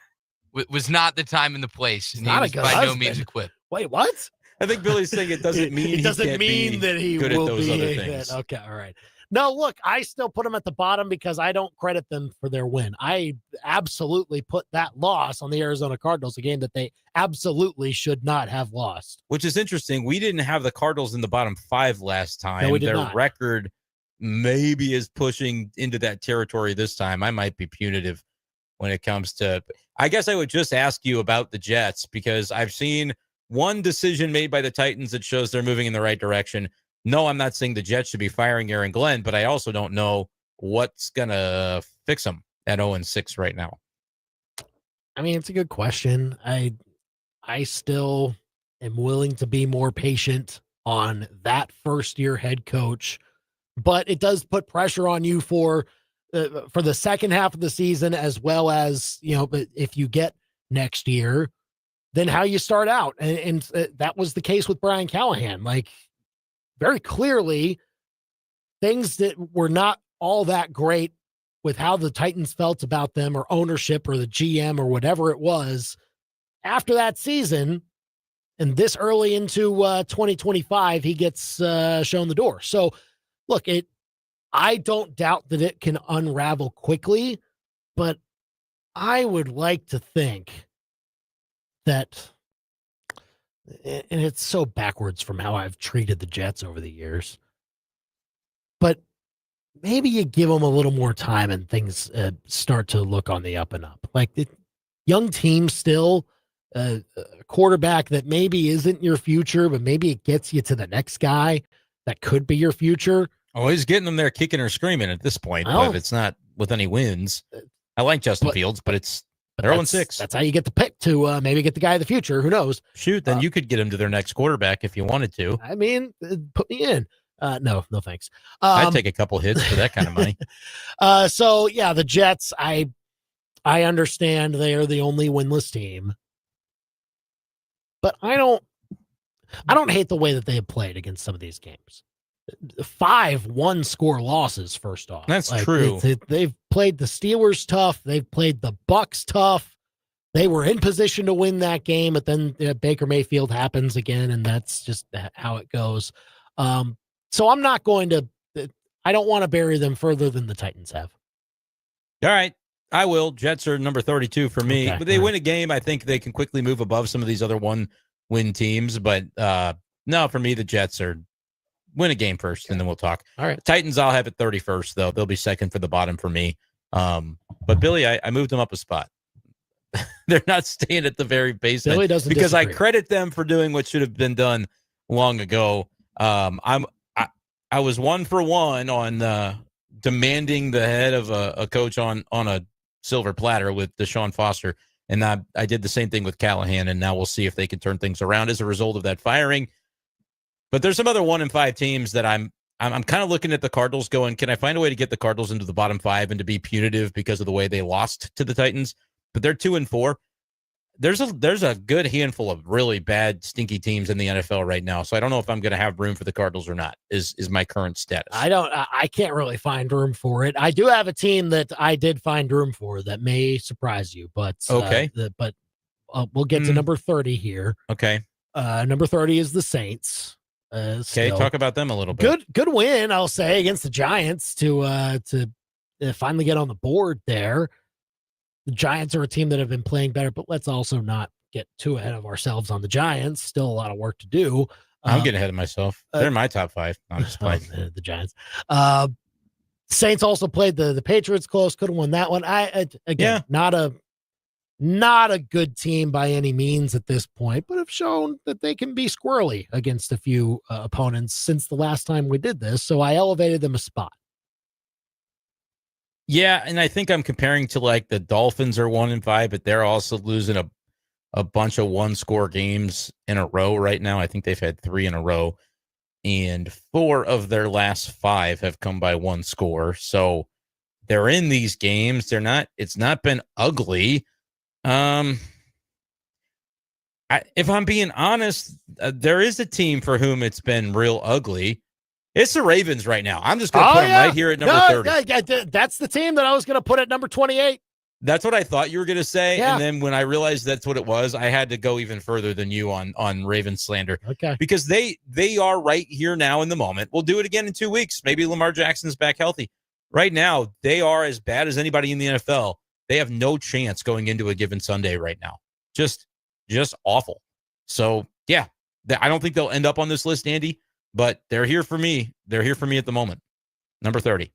was not the time and the place. He's and not he was a good by husband. no means equipped. Wait, what? I think Billy's saying it doesn't mean it doesn't he mean that he good will at those be other a things. hit. Okay, all right. No, look, I still put them at the bottom because I don't credit them for their win. I absolutely put that loss on the Arizona Cardinals, a game that they absolutely should not have lost. Which is interesting. We didn't have the Cardinals in the bottom 5 last time. No, we did Their not. record maybe is pushing into that territory this time. I might be punitive when it comes to. I guess I would just ask you about the Jets because I've seen one decision made by the Titans that shows they're moving in the right direction. No, I'm not saying the Jets should be firing Aaron Glenn, but I also don't know what's going to fix them at 0-6 right now. I mean, it's a good question. I still am willing to be more patient on that first-year head coach, but it does put pressure on you for the second half of the season, as well as, but if you get next year, then how you start out. And that was the case with Brian Callahan. Like, very clearly, things that were not all that great with how the Titans felt about them or ownership or the GM or whatever it was after that season. And this early into 2025, he gets shown the door. So, look, I don't doubt that it can unravel quickly, but I would like to think that, and it's so backwards from how I've treated the Jets over the years, but maybe you give them a little more time and things start to look on the up and up. Like, the young team still, a quarterback that maybe isn't your future, but maybe it gets you to the next guy that could be your future. Oh, he's getting them there kicking or screaming at this point, but it's not with any wins. I like Justin Fields, but they're 0-6. That's how you get the pick to maybe get the guy of the future. Who knows? Shoot, then you could get him to their next quarterback if you wanted to. I mean, put me in. No, thanks. I'd take a couple hits for that kind of money. So yeah, the Jets, I understand they are the only winless team, but I don't hate the way that they have played against some of these games. 5 one-score losses, first off. That's true. They've played the Steelers tough. They've played the Bucks tough. They were in position to win that game, but then Baker Mayfield happens again, and that's just how it goes. So I'm not going to – I don't want to bury them further than the Titans have. All right. I will. Jets are number 32 for me. Okay, but they win a game. I think they can quickly move above some of these other one-win teams. But no, for me, the Jets are – win a game first, and then we'll talk. All right. The Titans, I'll have it 31st, though. They'll be second for the bottom for me. But Billy, I moved them up a spot. They're not staying at the very basement Billy doesn't because disagree. I credit them for doing what should have been done long ago. I was 1 for 1 on demanding the head of a coach on a silver platter with Deshaun Foster, and I did the same thing with Callahan, and now we'll see if they can turn things around as a result of that firing. But there's some other 1-5 teams that I'm kind of looking at the Cardinals going, can I find a way to get the Cardinals into the bottom 5 and to be punitive because of the way they lost to the Titans? But they're 2-4. There's a good handful of really bad, stinky teams in the NFL right now. So I don't know if I'm going to have room for the Cardinals or not, is my current status. I can't really find room for it. I do have a team that I did find room for that may surprise you, but okay. We'll get to number 30 here. Okay. Number 30 is the Saints. Okay, talk about them a little bit. Good win, I'll say, against the Giants to finally get on the board there. The Giants are a team that have been playing better, but let's also not get too ahead of ourselves on the Giants. Still a lot of work to do. I'm getting ahead of myself. They're in my top 5. I'm just playing. The Giants. Saints also played the Patriots close. Could have won that one. Not a good team by any means at this point, but have shown that they can be squirrely against a few opponents since the last time we did this. So I elevated them a spot. Yeah, and I think I'm comparing to like the Dolphins are 1-5, but they're also losing a bunch of one-score games in a row right now. I think they've had 3 in a row, and 4 of their last 5 have come by 1 score. So they're in these games. It's not been ugly. If I'm being honest, there is a team for whom it's been real ugly. It's the Ravens right now. I'm just going to put them right here at number 30. That's the team that I was going to put at number 28. That's what I thought you were going to say. Yeah. And then when I realized that's what it was, I had to go even further than you on Ravens slander. Okay. Because they are right here now in the moment. We'll do it again in 2 weeks. Maybe Lamar Jackson's back healthy. Right now, they are as bad as anybody in the NFL. They have no chance going into a given Sunday right now. Just awful. So, yeah, I don't think they'll end up on this list, Andy, but they're here for me. They're here for me at the moment. Number 30.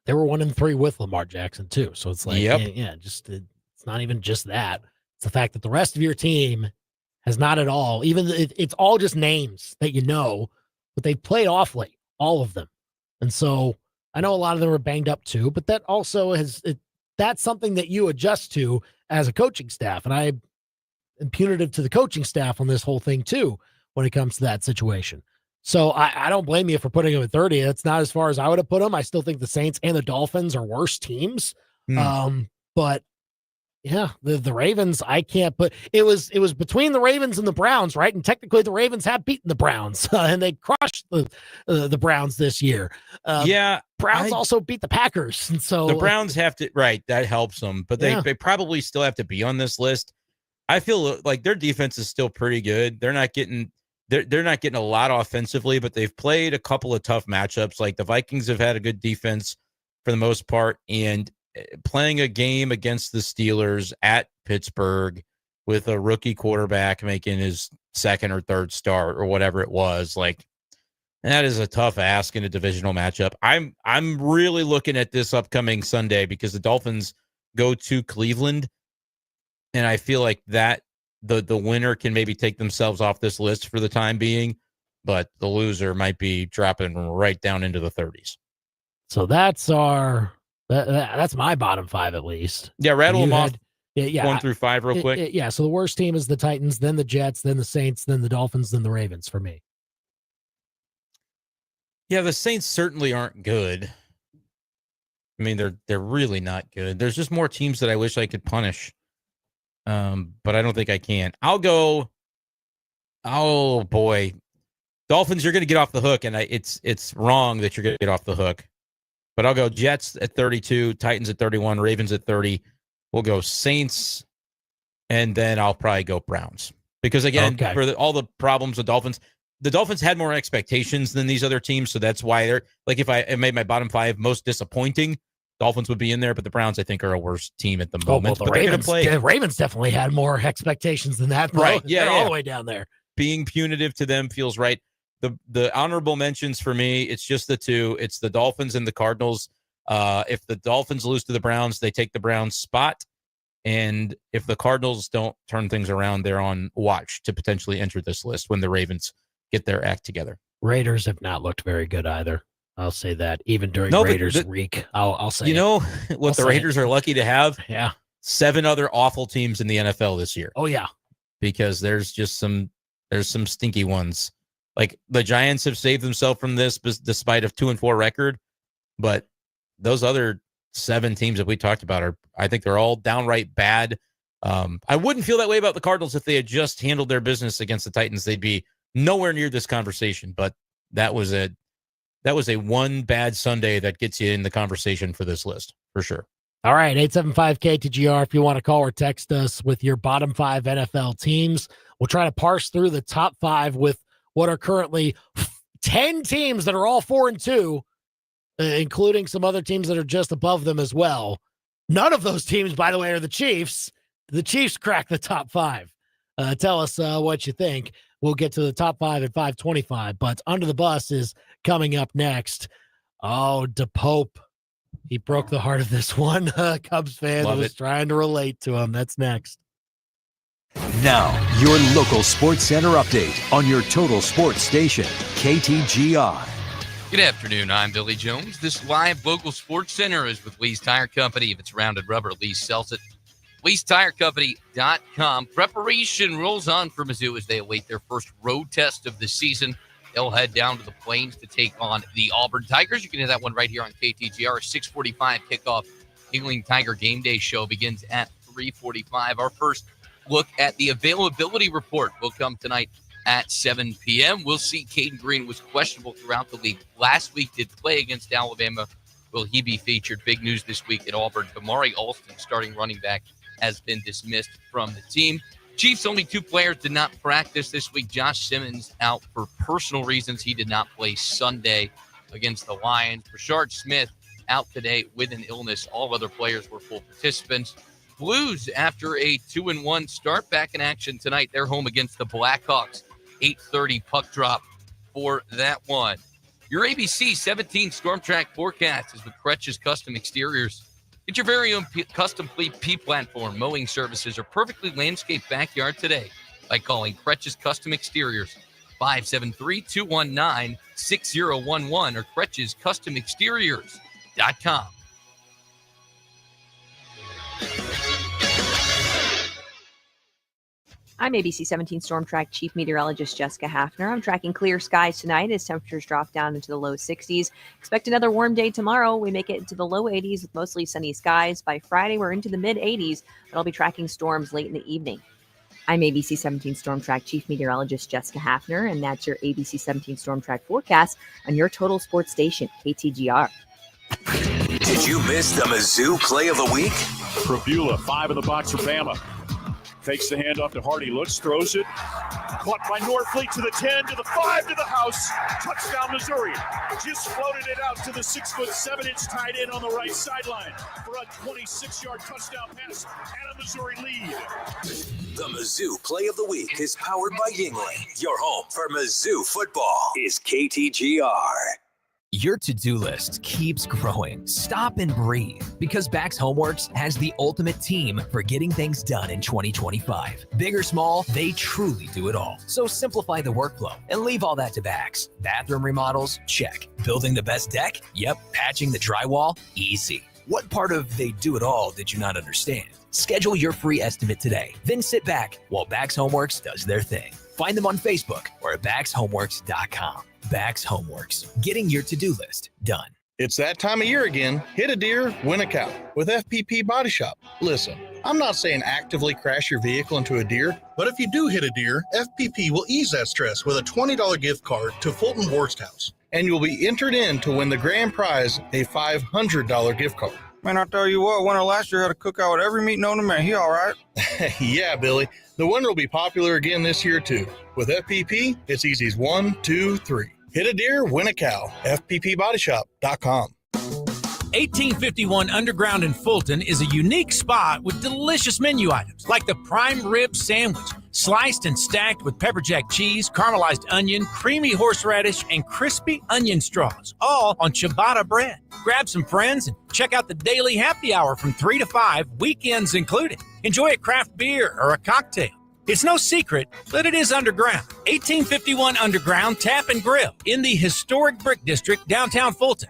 They were 1-3 with Lamar Jackson too. So it's like, yep. Just it's not even just that. It's the fact that the rest of your team has not at all. Even it's all just names that you know, but they played awfully, all of them. And so I know a lot of them are banged up too, but that also that's something that you adjust to as a coaching staff. And I am punitive to the coaching staff on this whole thing too when it comes to that situation. So I don't blame you for putting them at 30. That's not as far as I would have put them. I still think the Saints and the Dolphins are worse teams. But yeah, the Ravens, I can't put it was between the Ravens and the Browns, right? And technically the Ravens have beaten the Browns and they crushed the Browns this year. Browns also beat the Packers. And so the Browns have to, right. That helps them, but they probably still have to be on this list. I feel like their defense is still pretty good. They're not getting a lot offensively, but they've played a couple of tough matchups. Like the Vikings have had a good defense for the most part, and playing a game against the Steelers at Pittsburgh with a rookie quarterback making his second or third start or whatever it was, like that is a tough ask in a divisional matchup. I'm really looking at this upcoming Sunday because the Dolphins go to Cleveland, and I feel like that the winner can maybe take themselves off this list for the time being, but the loser might be dropping right down into the 30s. So that's my bottom five at least. Yeah, rattle them off. 1 through 5 real quick. So the worst team is the Titans, then the Jets, then the Saints, then the Dolphins, then the Ravens for me. Yeah, the Saints certainly aren't good. I mean, they're really not good. There's just more teams that I wish I could punish. But I don't think I can. I'll go. Oh boy, Dolphins, you're going to get off the hook, and it's wrong that you're going to get off the hook. But I'll go Jets at 32, Titans at 31, Ravens at 30. We'll go Saints, and then I'll probably go Browns because again, for all the problems the Dolphins had more expectations than these other teams, so that's why they're like. If I made my bottom 5 most disappointing, Dolphins would be in there, but the Browns, I think, are a worse team at the moment. Well, the Ravens definitely had more expectations than that, bro. Right? Yeah, they're all the way down there. Being punitive to them feels right. The honorable mentions for me, it's just the two. It's the Dolphins and the Cardinals. If the Dolphins lose to the Browns, they take the Browns spot. And if the Cardinals don't turn things around, they're on watch to potentially enter this list when the Ravens get their act together. Raiders have not looked very good either. I'll say that even during Raiders week. I'll say what the Raiders are lucky to have? Yeah. 7 other awful teams in the NFL this year. Oh, yeah. Because there's some stinky ones. Like the Giants have saved themselves from this despite a 2-4 record, but those other 7 teams that we talked about I think they're all downright bad. I wouldn't feel that way about the Cardinals if they had just handled their business against the Titans. They'd be nowhere near this conversation, but that was a one bad Sunday that gets you in the conversation for this list for sure. All right. 875-KTGR. If you want to call or text us with your bottom 5 NFL teams, we'll try to parse through the top 5 with what are currently 10 teams that are all 4-2, including some other teams that are just above them as well. None of those teams, by the way, are the Chiefs. The Chiefs crack the top 5. Tell us what you think. We'll get to the top 5 at 525, but Under the Bus is coming up next. Oh, DePope. He broke the heart of this one. Cubs fan was trying to relate to him. That's next. Now, your local Sports Center update on your total sports station, KTGR. Good afternoon. I'm Billy Jones. This live local Sports Center is with Lee's Tire Company. If it's rounded rubber, Lee sells it. Lee'sTireCompany.com. Preparation rolls on for Mizzou as they await their first road test of the season. They'll head down to the Plains to take on the Auburn Tigers. You can hear that one right here on KTGR. 6:45 kickoff. Yuengling Tiger Game Day show begins at 3:45. Our first look at the availability report will come tonight at 7 p.m. We'll see. Caden Green was questionable throughout the league. Last week did play against Alabama. Will he be featured? Big news this week at Auburn. Damari Alston, starting running back, has been dismissed from the team. Chiefs, only 2 players did not practice this week. Josh Simmons out for personal reasons. He did not play Sunday against the Lions. Rashard Smith out today with an illness. All other players were full participants. Blues, after a 2-1 start, back in action tonight. They're home against the Blackhawks. 8:30 puck drop for that one. Your ABC 17 Storm Track forecast is with Kretsch's Custom Exteriors. Get your very own custom P platform mowing services or perfectly landscaped backyard today by calling Kretsch's Custom Exteriors 573-219-6011 or Kretsch'sCustomExteriors.com. I'm ABC 17 Storm Track Chief Meteorologist Jessica Hafner. I'm tracking clear skies tonight as temperatures drop down into the low 60s. Expect another warm day tomorrow. We make it into the low 80s with mostly sunny skies. By Friday, we're into the mid 80s, but I'll be tracking storms late in the evening. I'm ABC 17 Storm Track Chief Meteorologist Jessica Hafner, and that's your ABC 17 Storm Track forecast on your total sports station, KTGR. Did you miss the Mizzou Play of the Week? Prabula, 5 in the box for Bama. Takes the handoff to Hardy, looks, throws it. Caught by Norfleet to the 10, to the 5, to the house. Touchdown, Missouri. Just floated it out to the 6'7" tight end on the right sideline for a 26-yard touchdown pass and a Missouri lead. The Mizzou Play of the Week is powered by Yingling. Your home for Mizzou football is KTGR. Your to-do list keeps growing. Stop and breathe, because Bax Homeworks has the ultimate team for getting things done in 2025. Big or small, they truly do it all. So simplify the workflow and leave all that to Bax. Bathroom remodels? Check. Building the best deck? Yep. Patching the drywall? Easy. What part of they do it all did you not understand? Schedule your free estimate today. Then sit back while Bax Homeworks does their thing. Find them on Facebook or at BaxHomeworks.com. Bax Homeworks, getting your to-do list done. It's that time of year again. Hit a deer, win a cow with FPP Body Shop. Listen, I'm not saying actively crash your vehicle into a deer, but if you do hit a deer, FPP will ease that stress with a $20 gift card to Fulton Worst House. And you'll be entered in to win the grand prize, a $500 gift card. Man, I tell you what, winner last year had a cookout with every meat known to man. He all right? Yeah, Billy. The winner will be popular again this year, too. With FPP, it's easy as 1, 2, 3. Hit a deer, win a cow. FPPBodyShop.com. 1851 Underground in Fulton is a unique spot with delicious menu items like the prime rib sandwich, sliced and stacked with pepper jack cheese, caramelized onion, creamy horseradish, and crispy onion straws, all on ciabatta bread. Grab some friends and check out the daily happy hour from 3 to 5, weekends included. Enjoy a craft beer or a cocktail. It's no secret, but it is underground. 1851 Underground Tap and Grill in the historic Brick District, downtown Fulton.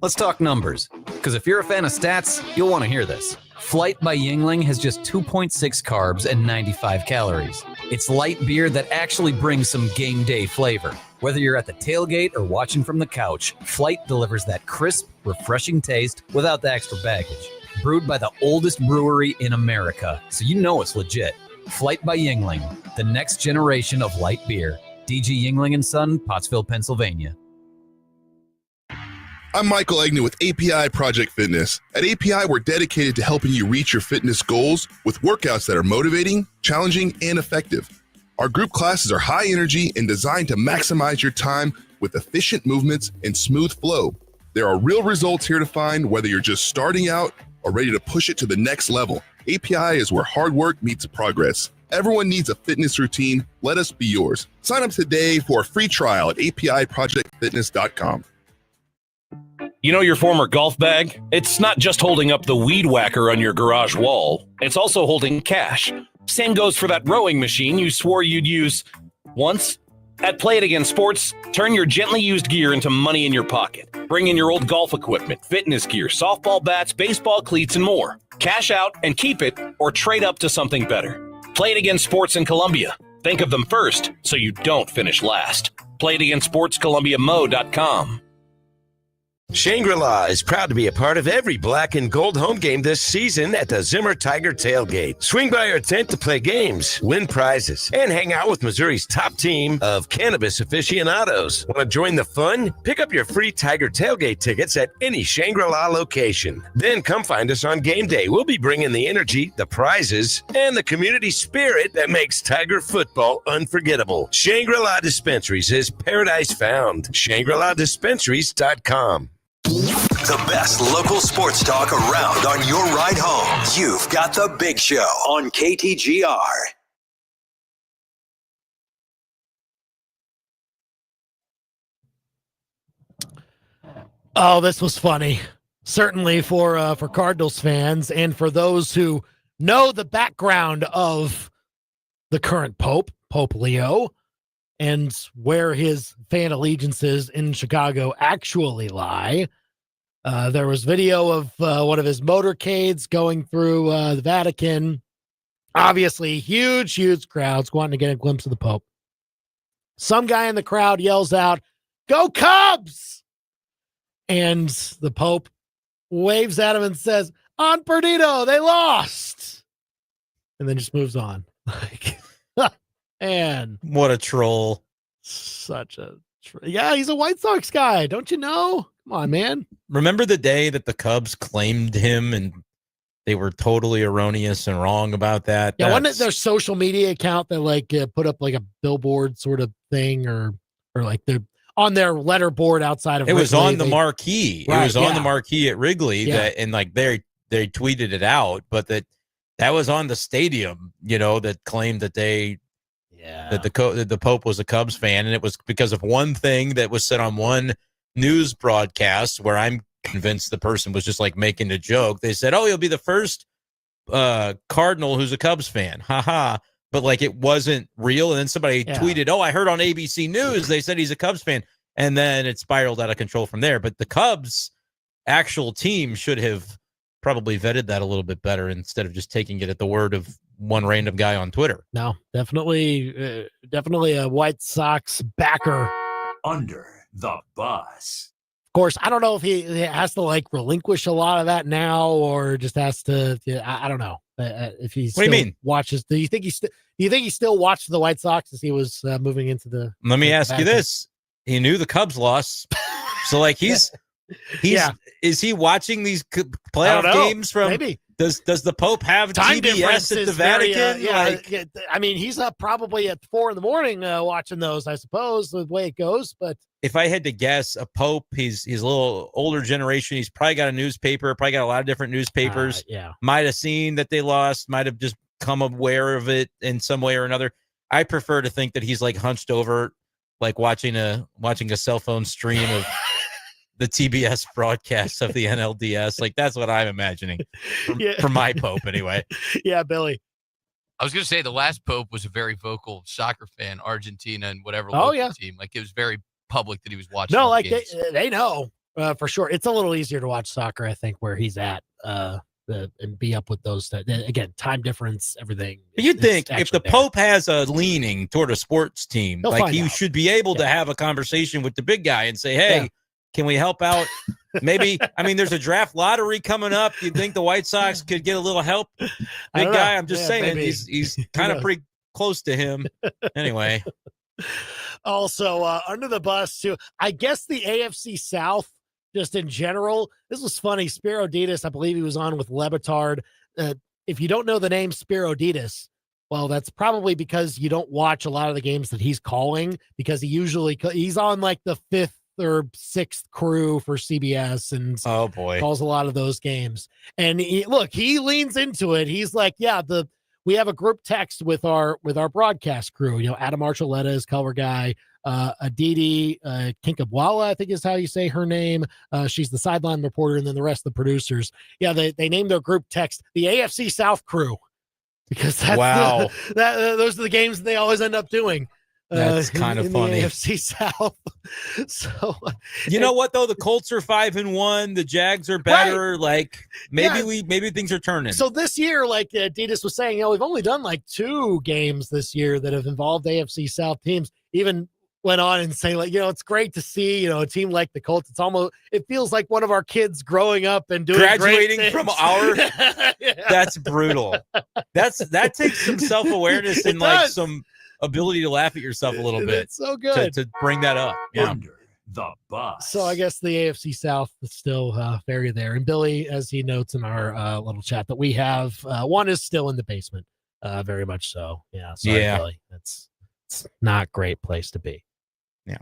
Let's talk numbers, because if you're a fan of stats, you'll want to hear this. Flight by Yingling has just 2.6 carbs and 95 calories. It's light beer that actually brings some game day flavor. Whether you're at the tailgate or watching from the couch, Flight delivers that crisp, refreshing taste without the extra baggage. Brewed by the oldest brewery in America, so you know it's legit. Flight by Yingling, the next generation of light beer. DG Yingling & Son, Pottsville, Pennsylvania. I'm Michael Agnew with API Project Fitness. At API, we're dedicated to helping you reach your fitness goals with workouts that are motivating, challenging, and effective. Our group classes are high energy and designed to maximize your time with efficient movements and smooth flow. There are real results here to find, whether you're just starting out or ready to push it to the next level. API is where hard work meets progress. Everyone needs a fitness routine. Let us be yours. Sign up today for a free trial at APIProjectFitness.com. You know your former golf bag? It's not just holding up the weed whacker on your garage wall. It's also holding cash. Same goes for that rowing machine you swore you'd use once. At Play It Again Sports, turn your gently used gear into money in your pocket. Bring in your old golf equipment, fitness gear, softball bats, baseball cleats, and more. Cash out and keep it, or trade up to something better. Play It Again Sports in Columbia. Think of them first so you don't finish last. Play It Again Sports, ColumbiaMo.com. Shangri-La is proud to be a part of every black and gold home game this season at the Zimmer Tiger Tailgate. Swing by our tent to play games, win prizes, and hang out with Missouri's top team of cannabis aficionados. Want to join the fun? Pick up your free Tiger Tailgate tickets at any Shangri-La location. Then come find us on game day. We'll be bringing the energy, the prizes, and the community spirit that makes Tiger football unforgettable. Shangri-La Dispensaries is paradise found. ShangriLaDispensaries.com. The best local sports talk around on your ride home. You've got The Big Show on KTGR. Oh, this was funny. Certainly for Cardinals fans and for those who know the background of the current Pope Leo, and where his fan allegiances in Chicago actually lie. There was video of one of his motorcades going through the Vatican. Obviously, huge crowds wanting to get a glimpse of the Pope. Some guy in the crowd yells out, "Go Cubs!" And the Pope waves at him and says, "On Perdido, they lost." And then just moves on. And what a troll. Yeah, he's a White Sox guy. Don't you know? Come on, man. Remember the day that the Cubs claimed him and they were totally erroneous and wrong about that? Yeah, wasn't it their social media account that put up like a billboard sort of thing or like they're on their letterboard outside of It Wrigley. was on the marquee. Right, it was on the marquee at Wrigley and like they tweeted it out, but that was on the stadium, that claimed that that the Pope was a Cubs fan, and it was because of one thing that was said on one news broadcast where I'm convinced the person was just like making a joke. They said, "Oh, he'll be the first Cardinal who's a Cubs fan." Haha. But like it wasn't real. And then somebody tweeted, "Oh, I heard on ABC News they said he's a Cubs fan." And then it spiraled out of control from there. But the Cubs actual team should have probably vetted that a little bit better instead of just taking it at the word of one random guy on Twitter. No, definitely a White Sox backer. Under the bus. Of course, I don't know if he has to relinquish a lot of that now or just has to. I don't know if he. What do you mean? Watches? Do you think he still watched the White Sox as he was moving into the? Let me ask you this: he knew the Cubs lost, so he's is he watching these playoff games from? Maybe. Does the Pope have time TBS at the Vatican? I mean, he's up probably at 4 a.m. watching those, I suppose, the way it goes. But if I had to guess, a Pope, he's a little older generation. He's probably got a newspaper, probably got a lot of different newspapers. Might have seen that they lost, might have just come aware of it in some way or another. I prefer to think that he's hunched over, watching a cell phone stream of the TBS broadcast of the NLDS. That's what I'm imagining for my Pope anyway. Yeah, Billy. I was going to say the last Pope was a very vocal soccer fan, Argentina and whatever team. It was very public that he was watching. No, they know for sure. It's a little easier to watch soccer, I think, where he's at and be up with those. Again, time difference, everything. You'd think if the Pope has a leaning toward a sports team, he should be able to have a conversation with the big guy and say, "Hey, can we help out?" Maybe, there's a draft lottery coming up. You think the White Sox could get a little help? Big guy, I'm just saying, maybe. He's kind of pretty close to him. Anyway. Also, under the bus, too, I guess the AFC South, just in general, this was funny. Spiro Ditas, I believe he was on with Lebitard. If you don't know the name Spiro Ditas, well, that's probably because you don't watch a lot of the games that he's calling, because he's on the 5th or 6th crew for CBS and calls a lot of those games. And he leans into it. He's like, we have a group text with our broadcast crew. Adam Archuleta is color guy. Aditi Kinkabwala, I think is how you say her name. She's the sideline reporter, and then the rest of the producers. Yeah, they named their group text the AFC South crew because that's those are the games that they always end up doing. That's kind of funny. The AFC South. So you know what though? The Colts are 5-1. The Jags are better. Right. Maybe things are turning. So this year, Adidas was saying, we've only done 2 games this year that have involved AFC South teams. Even went on and saying, like, it's great to see, a team like the Colts. It feels like one of our kids growing up and doing graduating from our. That's brutal. That takes some self-awareness and like some ability to laugh at yourself a little bit. It's so good to bring that up. Yeah. Under the bus. So I guess the AFC South is still very there. And Billy, as he notes in our little chat that we have, one is still in the basement, very much so. Yeah. Sorry, Yeah. Billy. It's not a great place to be. Yeah.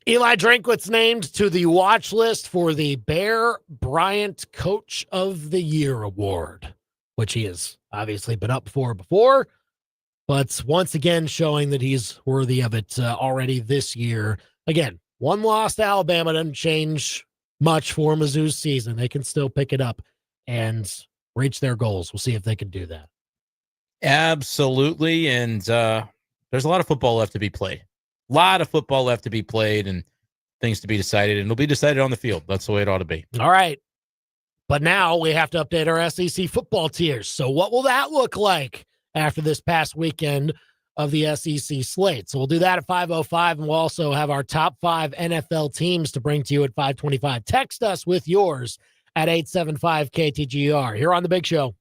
Eli Drinkwitz named to the watch list for the Bear Bryant Coach of the Year award, which he has obviously been up for before, but once again showing that he's worthy of it already this year. Again, one loss to Alabama doesn't change much for Mizzou's season. They can still pick it up and reach their goals. We'll see if they can do that. Absolutely. And there's a lot of football left to be played. A lot of football left to be played and things to be decided. And it'll be decided on the field. That's the way it ought to be. All right. But now we have to update our SEC football tiers. So what will that look like after this past weekend of the SEC slate? So we'll do that at 5:05, and we'll also have our top 5 NFL teams to bring to you at 5:25. Text us with yours at 875-KTGR here on The Big Show.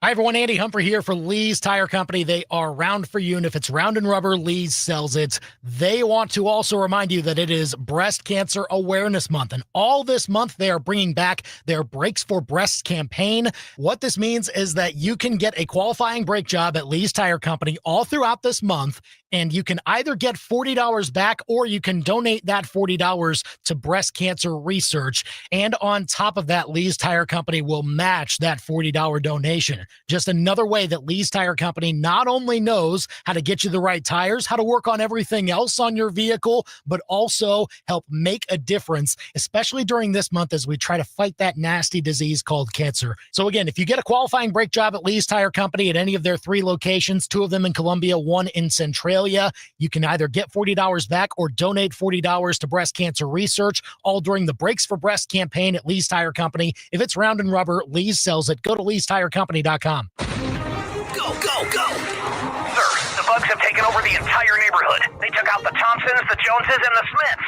Hi, everyone. Andy Humphrey here for Lee's Tire Company. They are round for you, and if it's round and rubber, Lee's sells it. They want to also remind you that it is Breast Cancer Awareness Month, and all this month they are bringing back their Brakes for Breasts campaign. What this means is that you can get a qualifying brake job at Lee's Tire Company all throughout this month, and you can either get $40 back or you can donate that $40 to breast cancer research. And on top of that, Lee's Tire Company will match that $40 donation. Just another way that Lee's Tire Company not only knows how to get you the right tires, how to work on everything else on your vehicle, but also help make a difference, especially during this month as we try to fight that nasty disease called cancer. So again, if you get a qualifying brake job at Lee's Tire Company at any of their 3 locations, 2 of them in Columbia, 1 in Centralia, you can either get $40 back or donate $40 to breast cancer research, all during the Brakes for Breast campaign at Lee's Tire Company. If it's round and rubber, Lee's sells it. Go to leestirecompany.com. Go, go, go! Sir, the bugs have taken over the entire neighborhood. They took out the Thompsons, the Joneses, and the Smiths.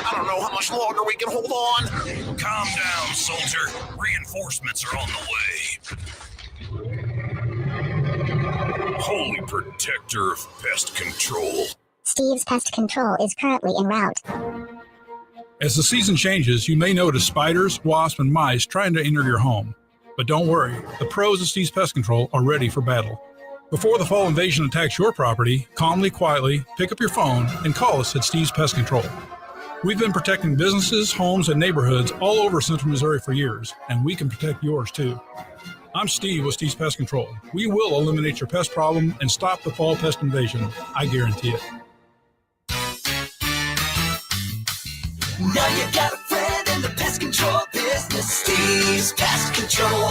I don't know how much longer we can hold on. Calm down, soldier. Reinforcements are on the way. Holy protector of pest control. Steve's Pest Control is currently en route. As the season changes, you may notice spiders, wasps, and mice trying to enter your home. But don't worry, the pros of Steve's Pest Control are ready for battle. Before the fall invasion attacks your property, calmly, quietly, pick up your phone and call us at Steve's Pest Control. We've been protecting businesses, homes, and neighborhoods all over Central Missouri for years, and we can protect yours too. I'm Steve with Steve's Pest Control. We will eliminate your pest problem and stop the fall pest invasion. I guarantee it. Now you got a friend in the pest control business. Steve's Pest Control.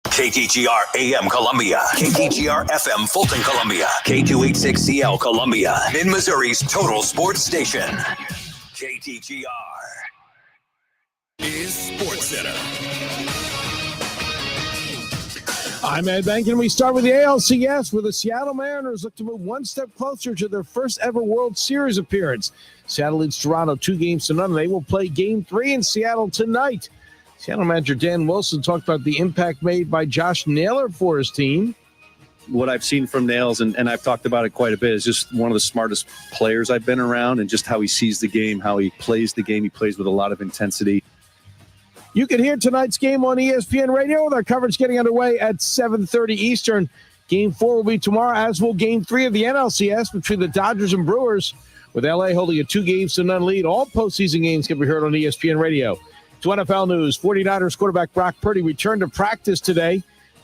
KTGR AM Columbia, KTGR FM Fulton Columbia, K286CL Columbia, in Missouri's total sports station. KTGR is Sports Center. I'm Ed Bank, and we start with the ALCS, where the Seattle Mariners look to move one step closer to their first ever World Series appearance. Seattle leads Toronto 2-0. They will play Game 3 in Seattle tonight. Seattle manager Dan Wilson talked about the impact made by Josh Naylor for his team. What I've seen from Nails, and I've talked about it quite a bit, is just one of the smartest players I've been around, and just how he sees the game, how he plays the game. He plays with a lot of intensity. You can hear tonight's game on ESPN Radio with our coverage getting underway at 7:30 Eastern. Game 4 will be tomorrow, as will Game 3 of the NLCS between the Dodgers and Brewers, with LA holding a 2-0 lead. All postseason games can be heard on ESPN Radio. To NFL news, 49ers quarterback Brock Purdy returned to practice today.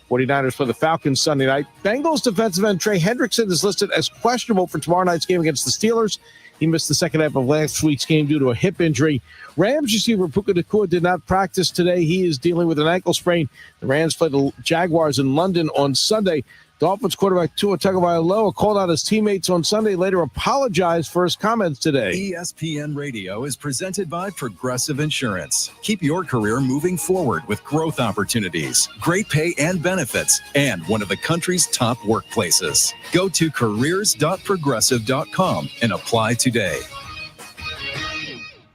49ers play the Falcons Sunday night. Bengals defensive end Trey Hendrickson is listed as questionable for tomorrow night's game against the Steelers. He missed the second half of last week's game due to a hip injury. Rams receiver Puka Nacua did not practice today. He is dealing with an ankle sprain. The Rams play the Jaguars in London on Sunday. Dolphins quarterback Tua Tagovailoa called out his teammates on Sunday, later apologized for his comments today. ESPN Radio is presented by Progressive Insurance. Keep your career moving forward with growth opportunities, great pay and benefits, and one of the country's top workplaces. Go to careers.progressive.com and apply today.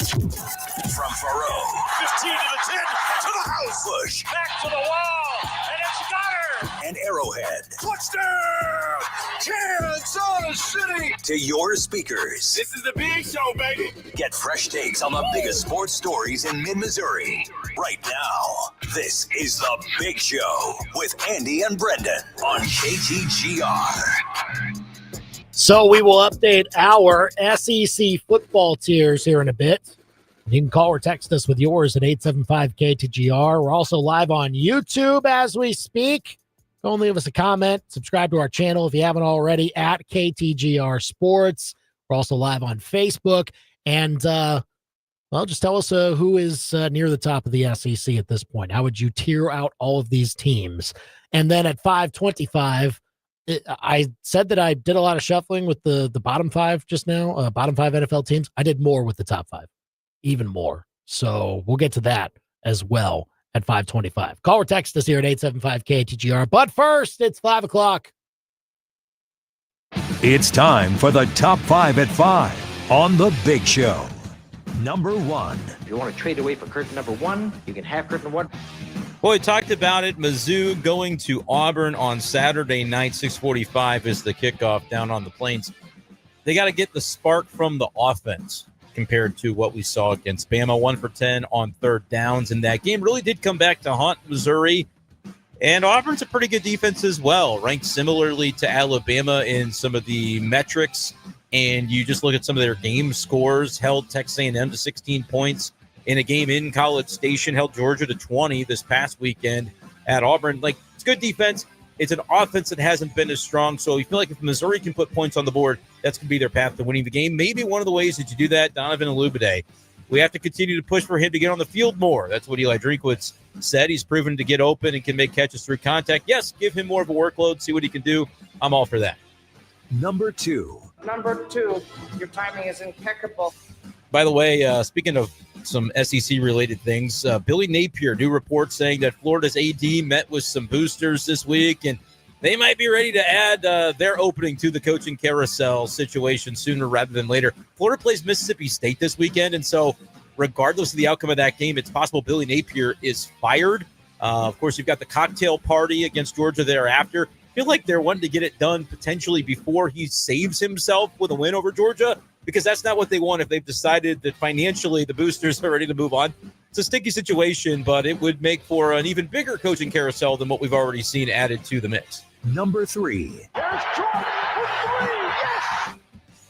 From Faro. 15 to the 10, to the house. Bush. Back to the wall, and it's got her. And Arrowhead. Touchdown! Kansas City! To your speakers. This is the big show, baby. Get fresh takes on the biggest sports stories in mid-Missouri. Right now, this is The Big Show with Andy and Brendan on KTGR. So we will update our SEC football tiers here in a bit. You can call or text us with yours at 875-KTGR. We're also live on YouTube as we speak. Go and leave us a comment. Subscribe to our channel if you haven't already at KTGR Sports. We're also live on Facebook. And, just tell us who is near the top of the SEC at this point. How would you tier out all of these teams? And then at 525, I said that I did a lot of shuffling with the bottom five just now, bottom five NFL teams. I did more with the top five, even more. So we'll get to that as well at 525. Call or text us here at 875-KTGR. But first, it's 5 o'clock. It's time for the top 5 at 5 on The Big Show. Number 1. If you want to trade away for curtain number 1, you can have curtain 1. Well, we talked about it. Mizzou going to Auburn on Saturday night, 6:45 is the kickoff down on the Plains. They got to get the spark from the offense compared to what we saw against Bama. 1 for 10 on third downs, and that game really did come back to haunt Missouri. And Auburn's a pretty good defense as well, ranked similarly to Alabama in some of the metrics. And you just look at some of their game scores, held Texas A&M to 16 points in a game in College Station, held Georgia to 20 this past weekend at Auburn. Like, it's good defense. It's an offense that hasn't been as strong. So you feel like if Missouri can put points on the board, that's going to be their path to winning the game. Maybe one of the ways that you do that, Donovan Alubade, we have to continue to push for him to get on the field more. That's what Eli Drinkwitz said. He's proven to get open and can make catches through contact. Yes, give him more of a workload, see what he can do. I'm all for that. Number 2. Number 2, your timing is impeccable. By the way, speaking of some SEC-related things, Billy Napier, new report saying that Florida's AD met with some boosters this week, and they might be ready to add their opening to the coaching carousel situation sooner rather than later. Florida plays Mississippi State this weekend, and so regardless of the outcome of that game, it's possible Billy Napier is fired. Of course, you've got the cocktail party against Georgia thereafter. I feel like they're wanting to get it done potentially before he saves himself with a win over Georgia, because that's not what they want if they've decided that financially the boosters are ready to move on. It's a sticky situation, but it would make for an even bigger coaching carousel than what we've already seen added to the mix. Number 3.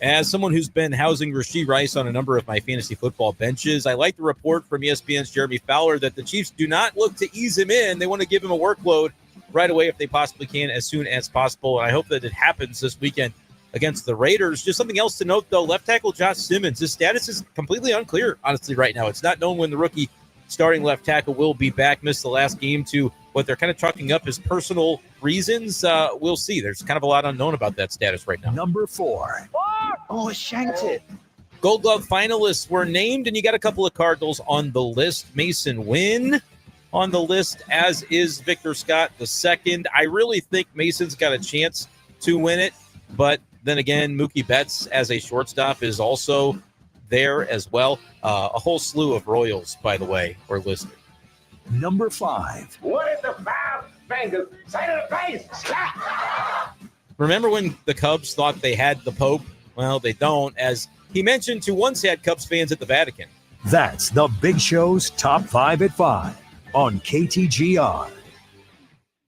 As someone who's been housing Rashee Rice on a number of my fantasy football benches, I like the report from ESPN's Jeremy Fowler that the Chiefs do not look to ease him in. They want to give him a workload right away if they possibly can, as soon as possible. And I hope that it happens this weekend against the Raiders. Just something else to note, though, left tackle Josh Simmons, his status is completely unclear, honestly, right now. It's not known when the rookie starting left tackle will be back. Missed the last game to what they're kind of chalking up as personal reasons. We'll see. There's kind of a lot unknown about that status right now. Number 4. Oh, shanked it. Gold Glove finalists were named, and you got a couple of Cardinals on the list. Mason Wynn on the list, as is Victor Scott II. I really think Mason's got a chance to win it, but then again, Mookie Betts as a shortstop is also there as well. A whole slew of Royals, by the way, were listed. Number 5. What is the 5 fingers? Say to the face. Slap. Remember when the Cubs thought they had the Pope? Well, they don't, as he mentioned to once had Cubs fans at the Vatican. That's The Big Show's top 5 at 5 on KTGR.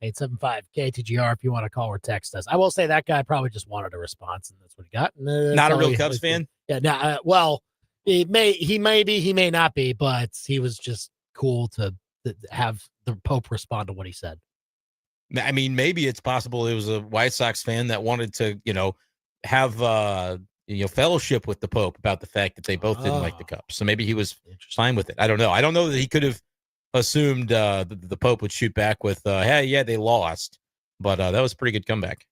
875-KTGR if you want to call or text us. I will say that guy probably just wanted a response, and that's what he got. Not a real Cubs fan? Yeah, no, well, he may be, he may not be, but he was just cool to have the Pope respond to what he said. I mean, maybe it's possible it was a White Sox fan that wanted to, have fellowship with the Pope about the fact that they both didn't like the Cubs. So maybe he was fine with it. I don't know. I don't know that he could have assumed the Pope would shoot back with, hey, yeah, they lost, but that was a pretty good comeback.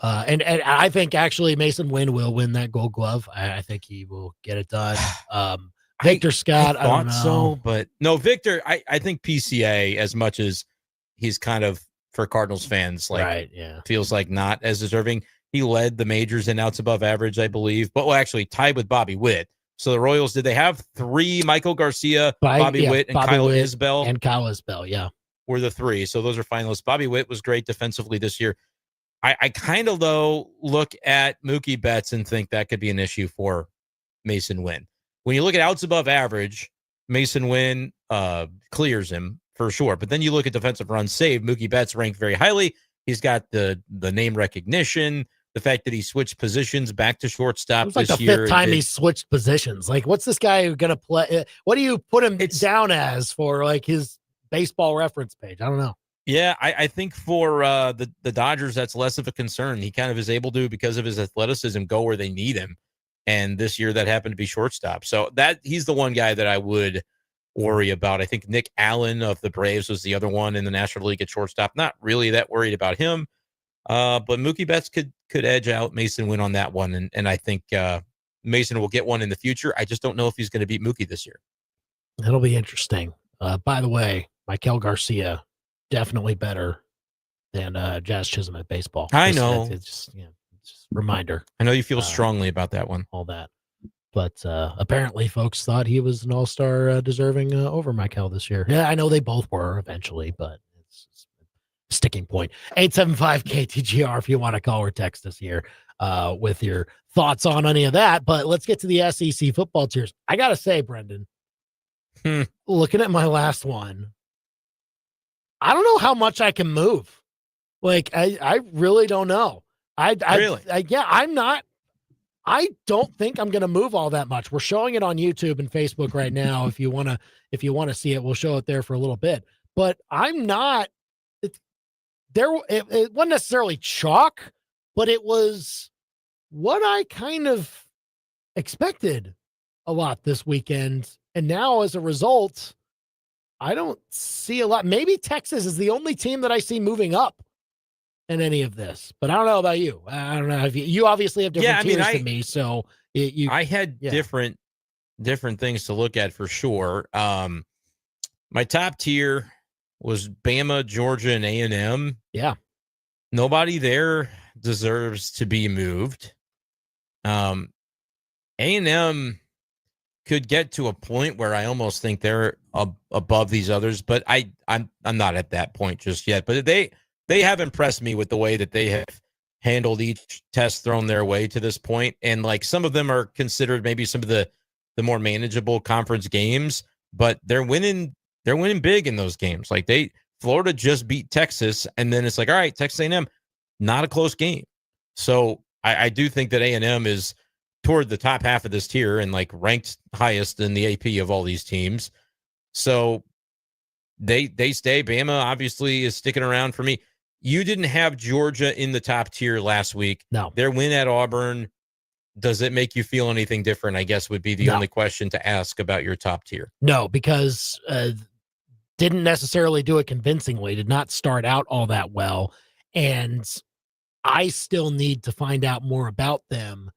And I think actually Mason Wynn will win that Gold Glove. I think he will get it done. Victor Scott, I don't know. So, but no, Victor, I think PCA, as much as he's kind of, for Cardinals fans, feels like not as deserving. He led the majors in outs above average, I believe, but actually tied with Bobby Witt. So the Royals, did they have three? Michael Garcia, Bobby Witt, and Kyle Isbell? And Kyle Isbell, yeah. Were the three. So those are finalists. Bobby Witt was great defensively this year. I kind of, though, look at Mookie Betts and think that could be an issue for Mason Wynn. When you look at outs above average, Mason Wynn clears him for sure. But then you look at defensive runs saved. Mookie Betts ranked very highly. He's got the name recognition, the fact that he switched positions back to shortstop this year. It was like the fifth time he switched positions. Like, what's this guy going to play? What do you put him down as for, like, his baseball reference page? I don't know. Yeah, I think for the Dodgers, that's less of a concern. He kind of is able to, because of his athleticism, go where they need him. And this year that happened to be shortstop. So he's the one guy that I would worry about. I think Nick Allen of the Braves was the other one in the National League at shortstop. Not really that worried about him. But Mookie Betts could edge out Mason Wynn on that one. And I think Mason will get one in the future. I just don't know if he's going to beat Mookie this year. That'll be interesting. By the way, Michael Garcia, definitely better than Jazz Chisholm at baseball. I know. It's just reminder. I know you feel strongly about that one. All that. But apparently folks thought he was an all-star deserving over Michael this year. Yeah, I know they both were eventually, but it's a sticking point. 875-KTGR if you want to call or text us here with your thoughts on any of that. But let's get to the SEC football tiers. I got to say, Brendan, looking at my last one, I don't know how much I can move. Like, I really don't know. I don't think I'm going to move all that much. We're showing it on YouTube and Facebook right now. If you want to see it, we'll show it there for a little bit, but I'm not it wasn't necessarily chalk, but it was what I kind of expected a lot this weekend. And now as a result, I don't see a lot. Maybe Texas is the only team that I see moving up in any of this, but I don't know about you. I don't know if you obviously have different tiers than me. So I had different things to look at for sure. My top tier was Bama, Georgia, and A&M. Yeah. Nobody there deserves to be moved. A&M could get to a point where I almost think they're above these others, but I'm not at that point just yet. But they have impressed me with the way that they have handled each test thrown their way to this point. And like some of them are considered maybe some of the more manageable conference games, but they're winning big in those games. Like Florida just beat Texas, and then it's like, all right, Texas A&M, not a close game. So I do think that A&M is toward the top half of this tier and like ranked highest in the AP of all these teams. So they stay. Bama obviously is sticking around for me. You didn't have Georgia in the top tier last week. No. Their win at Auburn, does it make you feel anything different, I guess would be the only question to ask about your top tier. No, because didn't necessarily do it convincingly, did not start out all that well. And I still need to find out more about them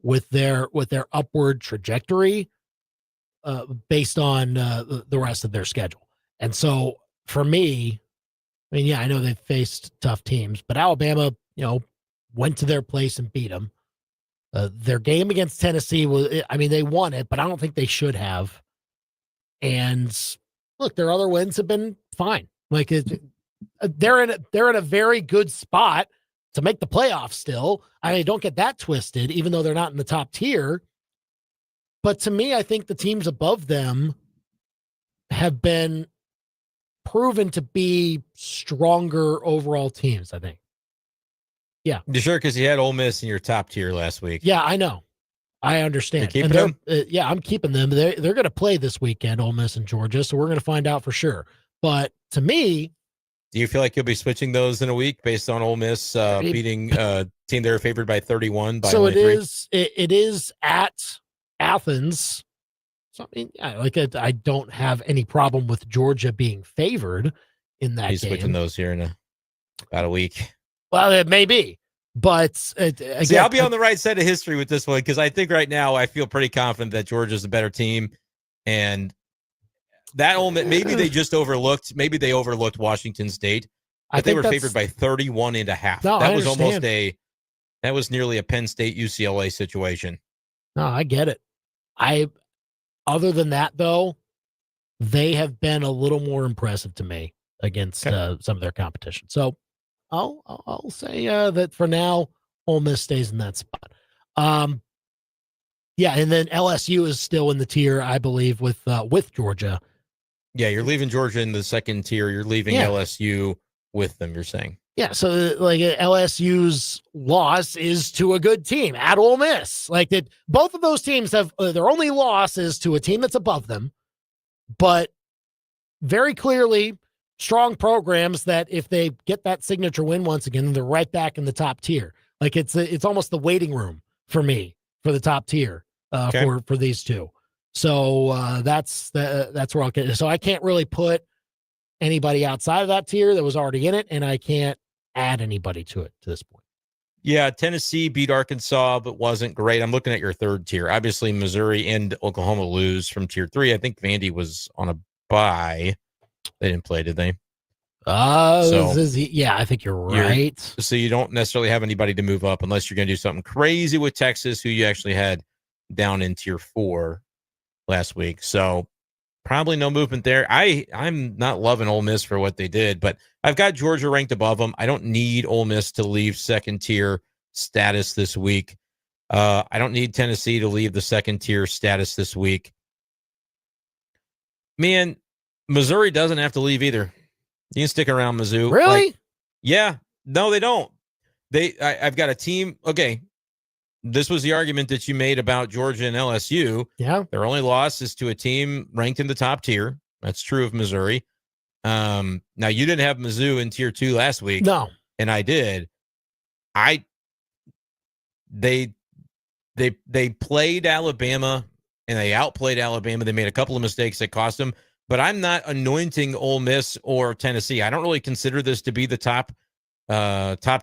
with their upward trajectory based on the rest of their schedule. And so for me, I mean, yeah, I know they've faced tough teams, but Alabama, went to their place and beat them. Their game against Tennessee they won it, but I don't think they should have. And look, their other wins have been fine. Like they're in a very good spot to make the playoffs still. I mean, don't get that twisted, even though they're not in the top tier. But to me, I think the teams above them have been proven to be stronger overall teams, I think. Yeah. You sure? Because you had Ole Miss in your top tier last week. Yeah, I know. I understand. You're keeping them? Yeah, I'm keeping them. They're going to play this weekend, Ole Miss and Georgia, so we're going to find out for sure. But to me... Do you feel like you'll be switching those in a week based on Ole Miss beating team they were favored by 31? So it is at Athens. So, I mean, I don't have any problem with Georgia being favored in that game. He's switching those here in a About a week. Well, it may be, but again, See, I'll be on the right side of history with this one because I think right now I feel pretty confident that Georgia's a better team, and that maybe they just overlooked. Maybe they overlooked Washington State, but they were favored by 31.5. No, that was almost that was nearly a Penn State UCLA situation. No, I get it. Other than that though, they have been a little more impressive to me against some of their competition. So I'll say that for now, Ole Miss stays in that spot. Yeah, and then LSU is still in the tier, I believe, with Georgia. Yeah, you're leaving Georgia in the second tier. You're leaving LSU with them, you're saying. Yeah, so like LSU's loss is to a good team at Ole Miss. Like that, both of those teams have their only loss is to a team that's above them, but very clearly strong programs that if they get that signature win once again, they're right back in the top tier. Like it's almost the waiting room for me for the top tier for these two. So that's where I'll get. So I can't really put anybody outside of that tier that was already in it, and I can't add anybody to it to this point. Yeah, Tennessee beat Arkansas, but wasn't great. I'm looking at your third tier. Obviously, Missouri and Oklahoma lose from tier 3. I think Vandy was on a bye. They didn't play, did they? Yeah, I think you're right. So you don't necessarily have anybody to move up unless you're going to do something crazy with Texas, who you actually had down in tier 4 last week. So probably no movement there. I'm not loving Ole Miss for what they did, but I've got Georgia ranked above them. I don't need Ole Miss to leave second tier status this week. I don't need Tennessee to leave the second tier status this week. Man, Missouri doesn't have to leave either. You can stick around, Mizzou. Really? Yeah. No, they don't. I've got a team. Okay. This was the argument that you made about Georgia and LSU. Yeah. Their only loss is to a team ranked in the top tier. That's true of Missouri. Now, you didn't have Mizzou in tier 2 last week. No. And I did. They played Alabama, and they outplayed Alabama. They made a couple of mistakes that cost them. But I'm not anointing Ole Miss or Tennessee. I don't really consider this to be the top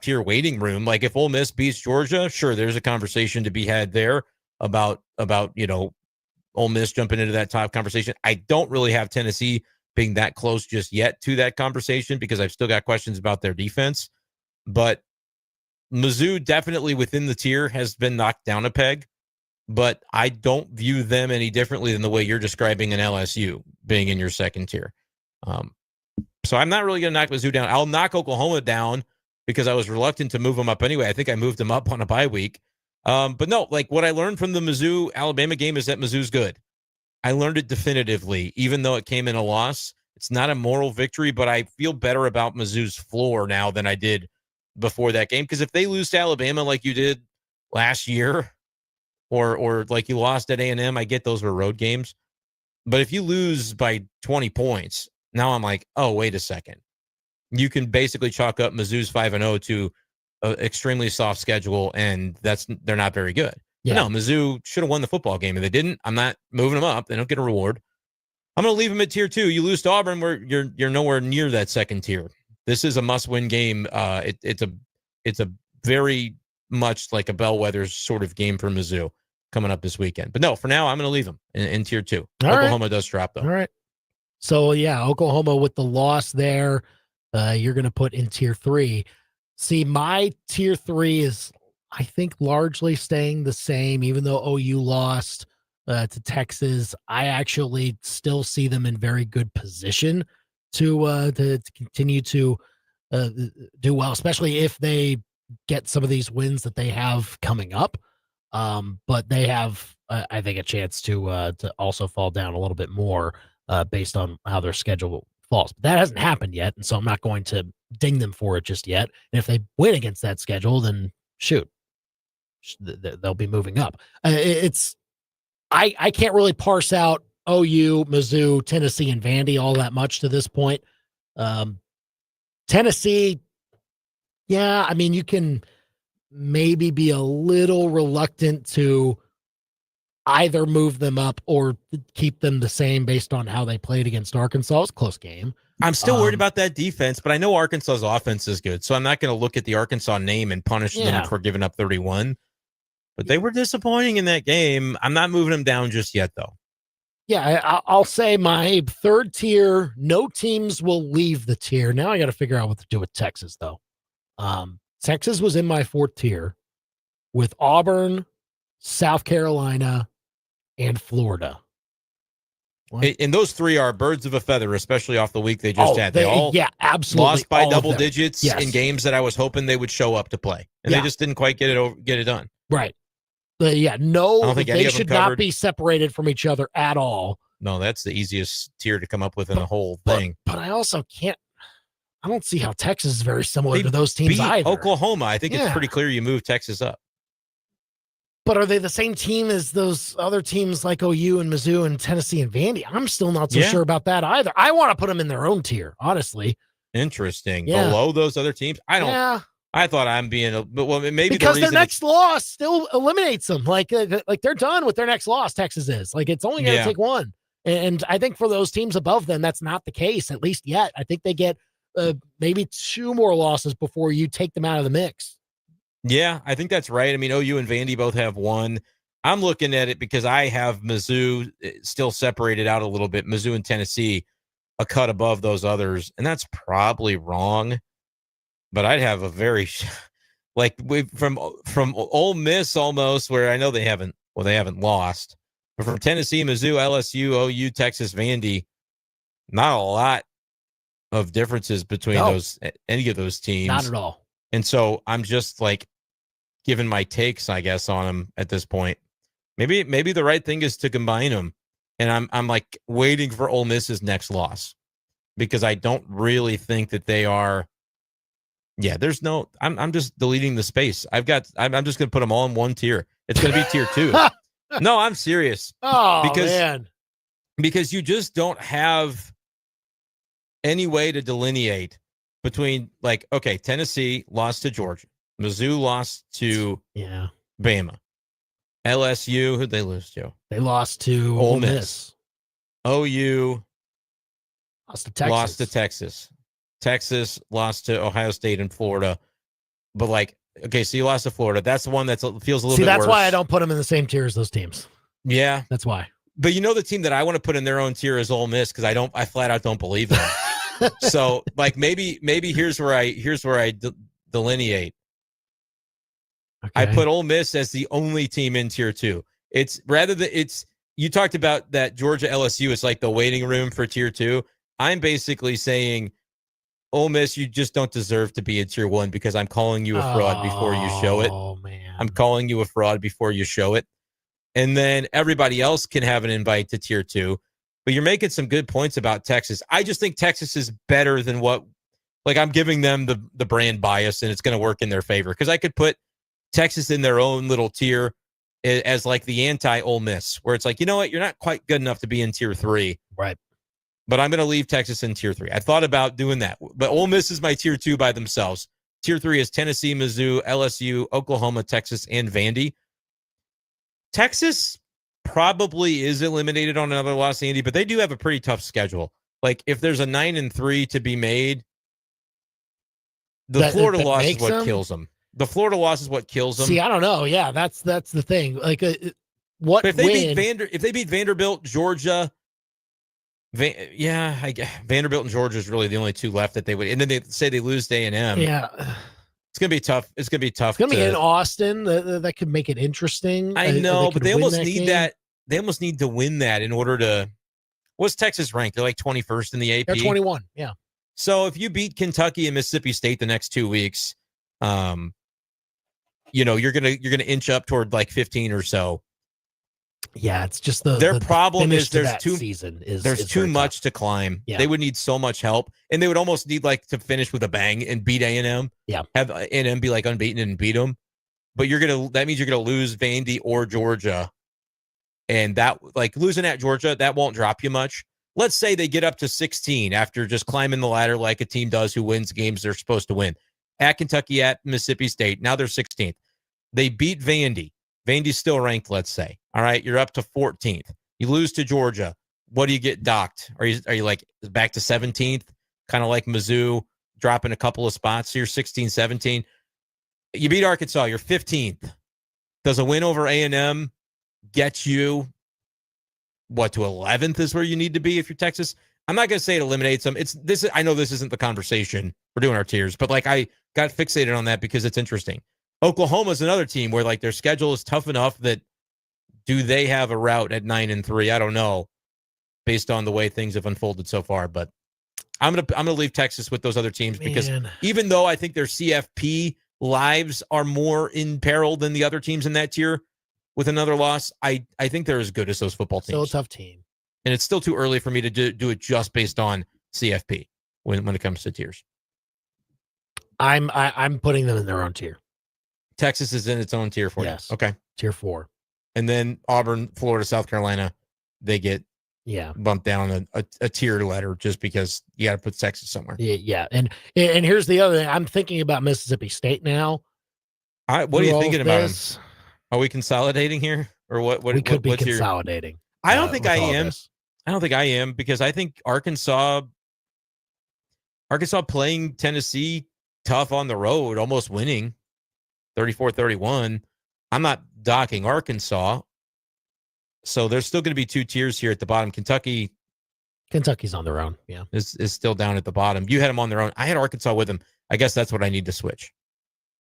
tier waiting room. Like if Ole Miss beats Georgia, sure, there's a conversation to be had there about Ole Miss jumping into that top conversation. I don't really have Tennessee being that close just yet to that conversation because I've still got questions about their defense. But Mizzou definitely within the tier has been knocked down a peg, but I don't view them any differently than the way you're describing an LSU being in your second tier. So I'm not really going to knock Mizzou down. I'll knock Oklahoma down because I was reluctant to move them up anyway. I think I moved them up on a bye week. But no, like what I learned from the Mizzou-Alabama game is that Mizzou's good. I learned it definitively, even though it came in a loss. It's not a moral victory, but I feel better about Mizzou's floor now than I did before that game. Because if they lose to Alabama like you did last year, or like you lost at A&M, I get those were road games. But if you lose by 20 points, now I'm like, oh, wait a second. You can basically chalk up Mizzou's 5-0 to an extremely soft schedule, and they're not very good. Yeah. No, Mizzou should have won the football game, and they didn't. I'm not moving them up. They don't get a reward. I'm going to leave them at tier 2. You lose to Auburn, where you're nowhere near that second tier. This is a must-win game. It's a very much like a bellwether sort of game for Mizzou coming up this weekend. But no, for now, I'm going to leave them in tier 2. Oklahoma does drop, though. All right. So, yeah, Oklahoma with the loss there, you're going to put in tier 3. See, my tier 3 is, I think, largely staying the same, even though OU lost to Texas. I actually still see them in very good position to continue to do well, especially if they get some of these wins that they have coming up. But they have, I think, a chance to also fall down a little bit more based on how their schedule falls. But that hasn't happened yet, and so I'm not going to ding them for it just yet. And if they win against that schedule, then shoot, they'll be moving up. I can't really parse out OU, Mizzou, Tennessee, and Vandy all that much to this point. Tennessee, yeah, I mean, you can maybe be a little reluctant to either move them up or keep them the same based on how they played against Arkansas. It was a close game. I'm still worried about that defense, but I know Arkansas's offense is good, so I'm not going to look at the Arkansas name and punish them for giving up 31. But they were disappointing in that game. I'm not moving them down just yet, though. Yeah, I'll say my third tier, no teams will leave the tier. Now I got to figure out what to do with Texas, though. Texas was in my fourth tier with Auburn, South Carolina, and Florida. And those three are birds of a feather, especially off the week they just had. They all absolutely lost by double digits in games that I was hoping they would show up to play, and they just didn't quite get it done. Right. They should not be separated from each other at all. No, that's the easiest tier to come up with in the whole thing. But I also I don't see how Texas is very similar to those teams either. Oklahoma, I think it's pretty clear you move Texas up. But are they the same team as those other teams like OU and Mizzou and Tennessee and Vandy? I'm still not so sure about that either. I want to put them in their own tier, honestly. Interesting. Below those other teams? I don't. Yeah. I thought I'm being, maybe because their next loss still eliminates them. Like they're done with their next loss. Texas is it's only going to take one, and I think for those teams above them, that's not the case at least yet. I think they get maybe two more losses before you take them out of the mix. Yeah, I think that's right. I mean, OU and Vandy both have one. I'm looking at it because I have Mizzou still separated out a little bit. Mizzou and Tennessee a cut above those others, and that's probably wrong. But I'd have a very from Ole Miss almost, where I know they haven't lost, but from Tennessee, Mizzou, LSU, OU, Texas, Vandy, not a lot of differences between any of those teams. Not at all. And so I'm just giving my takes, I guess, on them at this point. Maybe the right thing is to combine them. And I'm waiting for Ole Miss's next loss because I don't really think that they are. Yeah, there's no. I'm just deleting the space. I'm just going to put them all in one tier. It's going to be tier 2. No, I'm serious. Oh, man. Because you just don't have any way to delineate between Tennessee lost to Georgia, Mizzou lost to Bama, LSU, who'd they lose to? They lost to Ole Miss. OU lost to Texas. Texas lost to Ohio State and Florida. But so you lost to Florida. That's the one that feels a little bit that's worse. Why I don't put them in the same tier as those teams. Yeah. That's why. But the team that I want to put in their own tier is Ole Miss because I flat out don't believe them. So maybe here's where I delineate. Okay. I put Ole Miss as the only team in tier 2. You talked about that Georgia LSU is like the waiting room for tier 2. I'm basically saying, Ole Miss, you just don't deserve to be in tier 1 because I'm calling you a fraud before you show it. Oh man, I'm calling you a fraud before you show it, and then everybody else can have an invite to tier 2. But you're making some good points about Texas. I just think Texas is better than what, I'm giving them the brand bias, and it's going to work in their favor because I could put Texas in their own little tier as the anti-Ole Miss, where it's you know what, you're not quite good enough to be in tier 3. Right. But I'm going to leave Texas in tier 3. I thought about doing that, but Ole Miss is my tier 2 by themselves. Tier 3 is Tennessee, Mizzou, LSU, Oklahoma, Texas, and Vandy. Texas probably is eliminated on another loss, Andy, but they do have a pretty tough schedule. If there's a 9-3 to be made, the Florida loss is what kills them. The Florida loss is what kills them. See, I don't know. Yeah, that's the thing. What if they beat Vanderbilt, Georgia? Vanderbilt and Georgia is really the only two left that they would, and then they say they lose to A&M. Yeah, it's gonna be tough. It's gonna be tough. It's gonna be in Austin. That could make it interesting. I know, but they almost need that. They almost need to win that in order to. What's Texas ranked? They're 21st in the AP. They're 21. Yeah. So if you beat Kentucky and Mississippi State the next 2 weeks, you're gonna inch up toward 15 or so. Yeah, it's just their problem is there's too much tough to climb. Yeah. They would need so much help, and they would almost need to finish with a bang and beat A&M. Yeah, have A&M be unbeaten and beat them. But that means you're gonna lose Vandy or Georgia, and that losing at Georgia that won't drop you much. Let's say they get up to 16 after just climbing the ladder like a team does who wins games they're supposed to win. At Kentucky, at Mississippi State, now they're 16th. They beat Vandy. Vandy's still ranked, let's say. All right, you're up to 14th. You lose to Georgia. What do you get docked? Are you like back to 17th? Kind of like Mizzou, dropping a couple of spots. So you're 16, 17. You beat Arkansas. You're 15th. Does a win over A&M get you, what, to 11th is where you need to be if you're Texas? I'm not going to say it eliminates them. I know this isn't the conversation. We're doing our tiers, but like I got fixated on that because it's interesting. Oklahoma's another team where like their schedule is tough enough that do they have a route at 9-3? I don't know, based on the way things have unfolded so far. But I'm gonna leave Texas with those other teams because even though I think their CFP lives are more in peril than the other teams in that tier with another loss, I think they're as good as those football teams. Still a tough team. And it's still too early for me to do it just based on CFP when it comes to tiers. I'm putting them in their own tier. Texas is in its own tier for you. Okay. Tier 4. And then Auburn, Florida, South Carolina, they get bumped down a tier letter just because you got to put Texas somewhere. Yeah. And here's the other thing. I'm thinking about Mississippi State now. What are you thinking about them? Are we consolidating here? Or what we could be consolidating. I don't think I am. I don't think I am because I think Arkansas playing Tennessee tough on the road, almost winning 34-31. I'm not docking Arkansas. So there's still going to be 2 tiers here at the bottom. Kentucky's on their own. Yeah. Is still down at the bottom. You had them on their own. I had Arkansas with them. I guess that's what I need to switch.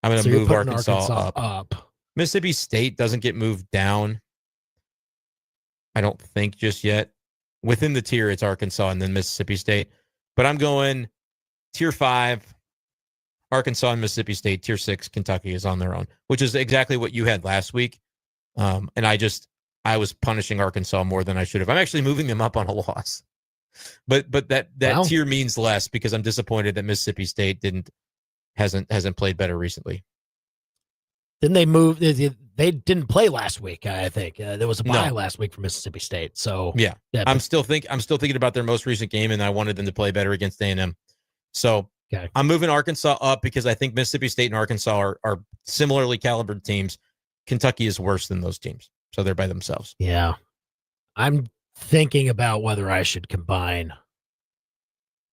I'm going to move Arkansas up. Mississippi State doesn't get moved down. I don't think just yet. Within the tier, it's Arkansas and then Mississippi State. But I'm going tier 5, Arkansas and Mississippi State. Tier 6, Kentucky is on their own, which is exactly what you had last week. And I was punishing Arkansas more than I should have. I'm actually moving them up on a loss. But that tier means less because I'm disappointed that Mississippi State hasn't played better recently. Didn't they move? They didn't play last week. I think there was a bye last week for Mississippi State. So yeah, I'm still thinking about their most recent game, and I wanted them to play better against A&M. So I'm moving Arkansas up because I think Mississippi State and Arkansas are similarly calibered teams. Kentucky is worse than those teams, so they're by themselves. Yeah, I'm thinking about whether I should combine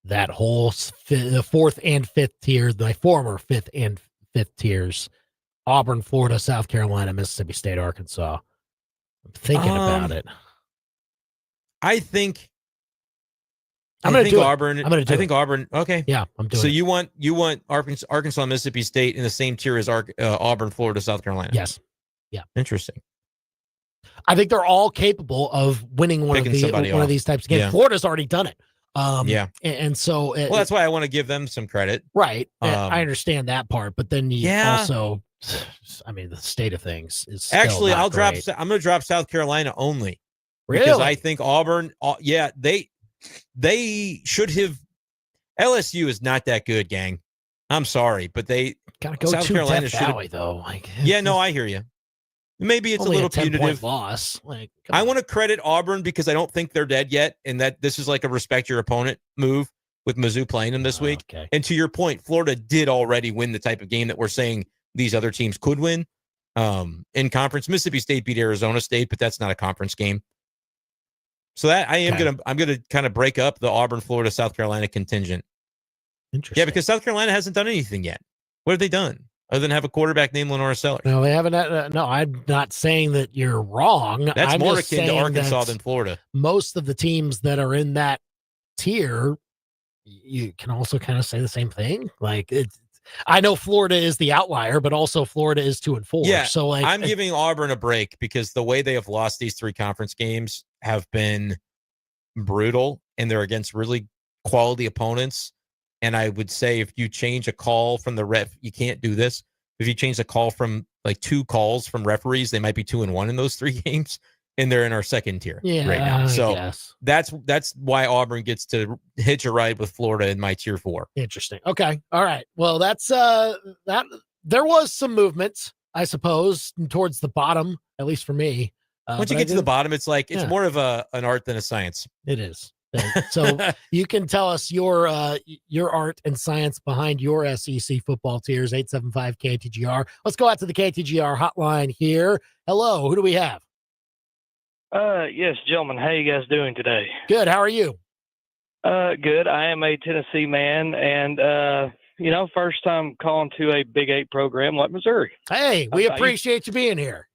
that whole the 4th and 5th tier, my former 5th and 5th tiers. Auburn, Florida, South Carolina, Mississippi State, Arkansas. I'm thinking about it. I think Auburn. I think Auburn. Okay. Yeah, I'm doing so it. you want Arkansas and Mississippi State in the same tier as Auburn, Florida, South Carolina. Yes. Yeah. Interesting. I think they're all capable of winning one of these types of games. Yeah. Florida's already done it. And so that's why I want to give them some credit. Right. I understand that part, but then you also, I mean, the state of things is still actually, not I'm great. going to drop South Carolina only. Really? Because I think Auburn, they should have. LSU is not that good, gang. I'm sorry, but they gotta go South to Carolina Death Valley, though. Like, I hear you. Maybe it's a little punitive loss. I want to credit Auburn because I don't think they're dead yet, and that this is like a respect your opponent move with Mizzou playing them this week. Okay. And to your point, Florida did already win the type of game that we're saying these other teams could win. In conference, Mississippi State beat Arizona State, but that's not a conference game. So that I'm gonna kind of break up the Auburn, Florida, South Carolina contingent. Interesting. Yeah, because South Carolina hasn't done anything yet. What have they done other than have a quarterback named Lenora Sellers? No, they haven't. No, I'm not saying that you're wrong. That's I'm more just akin to saying Arkansas that than Florida. Most of the teams that are in that tier, you can also kind of say the same thing. Like I know Florida is the outlier, but also Florida is 2-4. Yeah, so like I'm giving Auburn a break because the way they have lost these 3 conference games have been brutal, and they're against really quality opponents. And I would say if you change a call from the ref, you can't do this. If you change a call from like 2 calls from referees, they might be 2-1 in those 3 games, and they're in our second tier right now. So that's why Auburn gets to hitch a ride with Florida in my tier 4. Interesting. Okay. All right. Well, that's that. There was some movement, I suppose, towards the bottom, at least for me. Once you get to the bottom, it's like it's more of an art than a science. It is. So you can tell us your art and science behind your SEC football tiers, 875-KTGR. Let's go out to the KTGR hotline here. Hello, who do we have? Yes, gentlemen. How you guys doing today? Good. How are you? Good. I am a Tennessee man, and first time calling to a Big 8 program like Missouri. Hey, we appreciate you being here.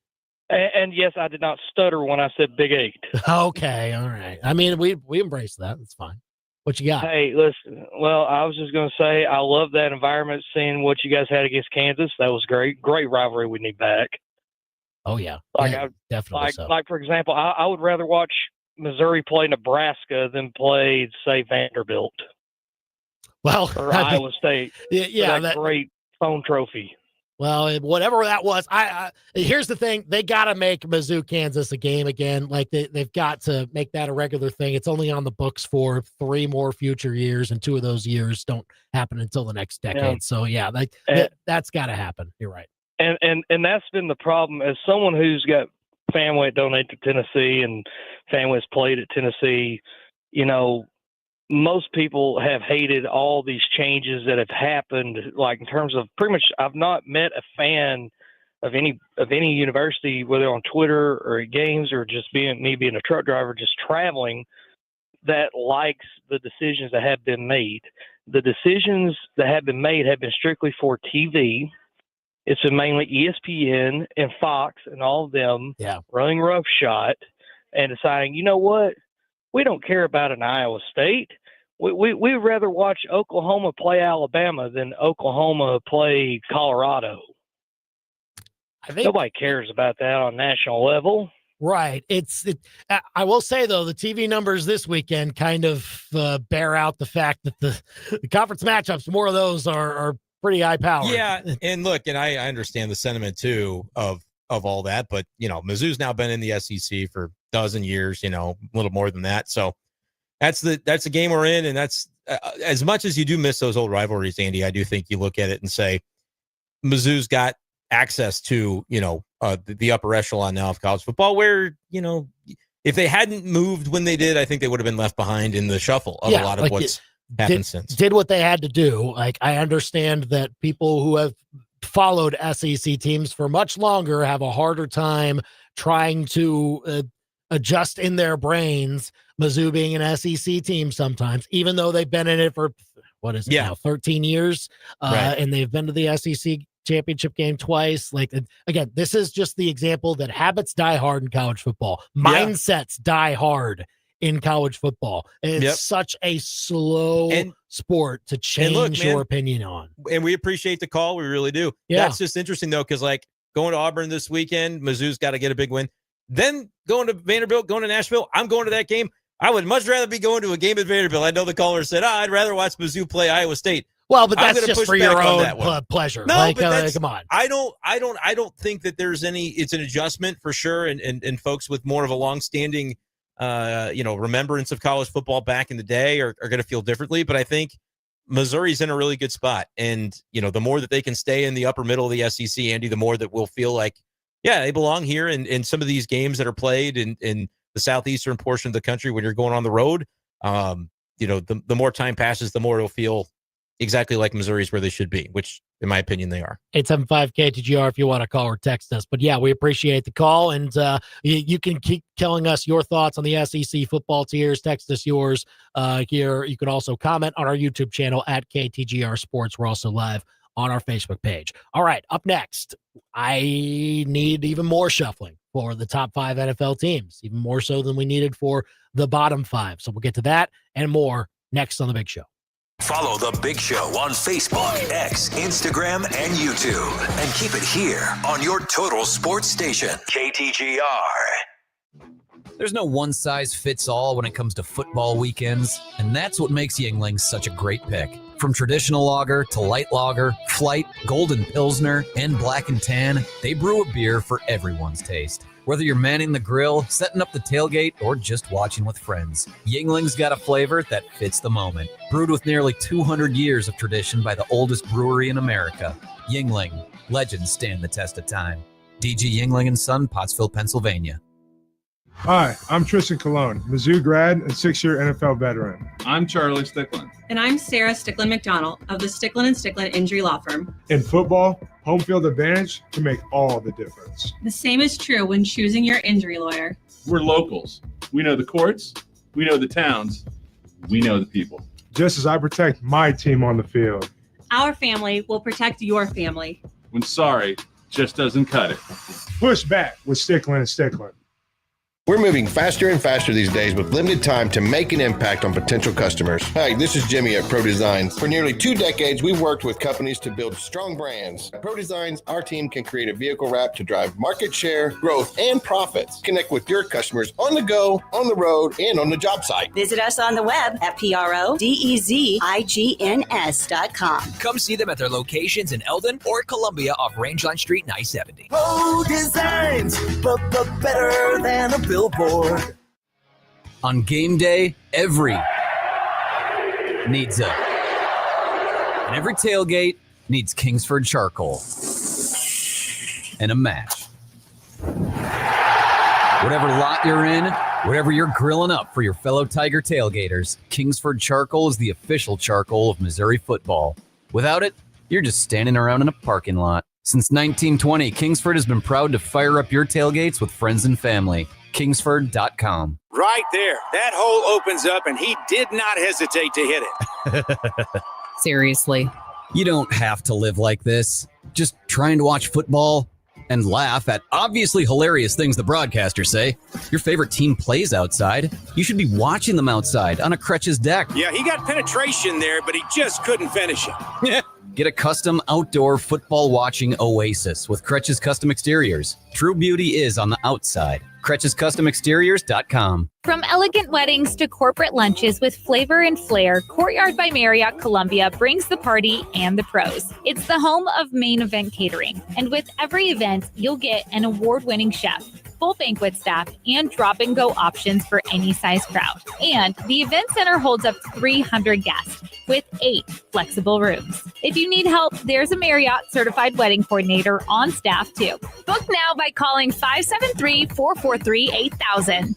And yes, I did not stutter when I said Big 8. Okay, all right. I mean, we embrace that. That's fine. What you got? Hey, listen. Well, I was just going to say I love that environment. Seeing what you guys had against Kansas, that was great. Great rivalry we need back. Oh yeah, definitely. Like for example, I would rather watch Missouri play Nebraska than play, say, Vanderbilt. Well, or Iowa State. Yeah, that great phone trophy. Well, whatever that was, I here's the thing: they got to make Mizzou Kansas a game again. Like they've got to make that a regular thing. It's only on the books for 3 more future years, and 2 of those years don't happen until the next decade. Yeah. So yeah, that's got to happen. You're right. And that's been the problem. As someone who's got family that donate to Tennessee and family that's played at Tennessee, most people have hated all these changes that have happened. Like in terms of pretty much, I've not met a fan of any university, whether on Twitter or at games or just being a truck driver, just traveling, that likes the decisions that have been made. The decisions that have been made have been strictly for TV. It's been mainly ESPN and Fox and all of them running roughshod and deciding, you know what, we don't care about an Iowa State. We'd rather watch Oklahoma play Alabama than Oklahoma play Colorado. I think nobody cares about that on national level. Right. I will say, though, the TV numbers this weekend kind of bear out the fact that the conference matchups, more of those are pretty high powered. Yeah, and look, and I understand the sentiment too of all that, but Mizzou's now been in the SEC for a dozen years, a little more than that. So that's the game we're in, and that's as much as you do miss those old rivalries, Andy. I do think you look at it and say Mizzou's got access to the upper echelon now of college football, where if they hadn't moved when they did, I think they would have been left behind in the shuffle of a lot of what's happened since. Did what they had to do. Like, I understand that people who have followed SEC teams for much longer have a harder time trying to adjust in their brains Mizzou being an SEC team sometimes, even though they've been in it for, what is it now, 13 years, and they've been to the SEC championship game twice. Like, again, this is just the example that habits die hard in college football. Mindsets die hard in college football. It's such a slow sport to change your opinion on. And we appreciate the call. We really do. Yeah. That's just interesting, though, because going to Auburn this weekend, Mizzou's got to get a big win. Then going to Vanderbilt, going to Nashville, I'm going to that game. I would much rather be going to a game at Vanderbilt. I know the caller said, I'd rather watch Mizzou play Iowa State. Well, but that's just for your own pleasure. No, but come on. I don't think that there's it's an adjustment for sure. And folks with more of a longstanding, remembrance of college football back in the day are going to feel differently. But I think Missouri's in a really good spot. And, the more that they can stay in the upper middle of the SEC, Andy, the more that we'll feel like, they belong here. And some of these games that are played in the southeastern portion of the country when you're going on the road, the more time passes, the more it'll feel exactly like Missouri's where they should be, which in my opinion they are. 875-KTGR if you want to call or text us. But we appreciate the call, and you can keep telling us your thoughts on the SEC football tiers. Text us yours here. You can also comment on our YouTube channel at KTGR Sports. We're also live on our Facebook page. All right, up next, I need even more shuffling for the top 5 NFL teams, even more so than we needed for the bottom 5. So we'll get to that and more next on The Big Show. Follow The Big Show on Facebook, X, Instagram, and YouTube. And keep it here on your total sports station, KTGR. There's no one-size-fits-all when it comes to football weekends, and that's what makes Yuenglings such a great pick. From traditional lager to light lager, flight, golden pilsner, and black and tan, they brew a beer for everyone's taste. Whether you're manning the grill, setting up the tailgate, or just watching with friends, Yuenglings got a flavor that fits the moment. Brewed with nearly 200 years of tradition by the oldest brewery in America, Yuengling. Legends stand the test of time. DG Yuengling & Son, Pottsville, Pennsylvania. Hi, I'm Tristan Colon, Mizzou grad and 6-year NFL veteran. I'm Charlie Stickland. And I'm Sarah Stickland McDonald of the Stickland & Stickland Injury Law Firm. In football, home field advantage can make all the difference. The same is true when choosing your injury lawyer. We're locals. We know the courts, we know the towns, we know the people. Just as I protect my team on the field. Our family will protect your family. When sorry just doesn't cut it. Push back with Stickland & Stickland. We're moving faster and faster these days with limited time to make an impact on potential customers. Hi, this is Jimmy at Pro Designs. For nearly 2 decades, we've worked with companies to build strong brands. At Pro Designs, our team can create a vehicle wrap to drive market share, growth, and profits. Connect with your customers on the go, on the road, and on the job site. Visit us on the web at PRODEZIGNS.com. Come see them at their locations in Eldon or Columbia off Rangeline Street and I-70. Pro Designs, but better than a billboard. On game day, every needs a. And every tailgate needs Kingsford charcoal. And a match. Whatever lot you're in, whatever you're grilling up for your fellow Tiger tailgaters, Kingsford charcoal is the official charcoal of Missouri football. Without it, you're just standing around in a parking lot. Since 1920, Kingsford has been proud to fire up your tailgates with friends and family. Kingsford.com. Right there. That hole opens up, and he did not hesitate to hit it. Seriously. You don't have to live like this. Just trying to watch football and laugh at obviously hilarious things the broadcasters say. Your favorite team plays outside. You should be watching them outside on a Crutch's deck. Yeah, he got penetration there, but he just couldn't finish it. Get a custom outdoor football watching oasis with Crutch's Custom Exteriors. True beauty is on the outside. CrutchesCustomExteriors.com. From elegant weddings to corporate lunches with flavor and flair, Courtyard by Marriott Columbia brings the party and the pros. It's the home of Main Event Catering. And with every event, you'll get an award-winning chef, full banquet staff, and drop-and-go options for any size crowd. And the event center holds up to 300 guests with 8 flexible rooms. If you need help, there's a Marriott certified wedding coordinator on staff too. Book now by calling 573-443-8000.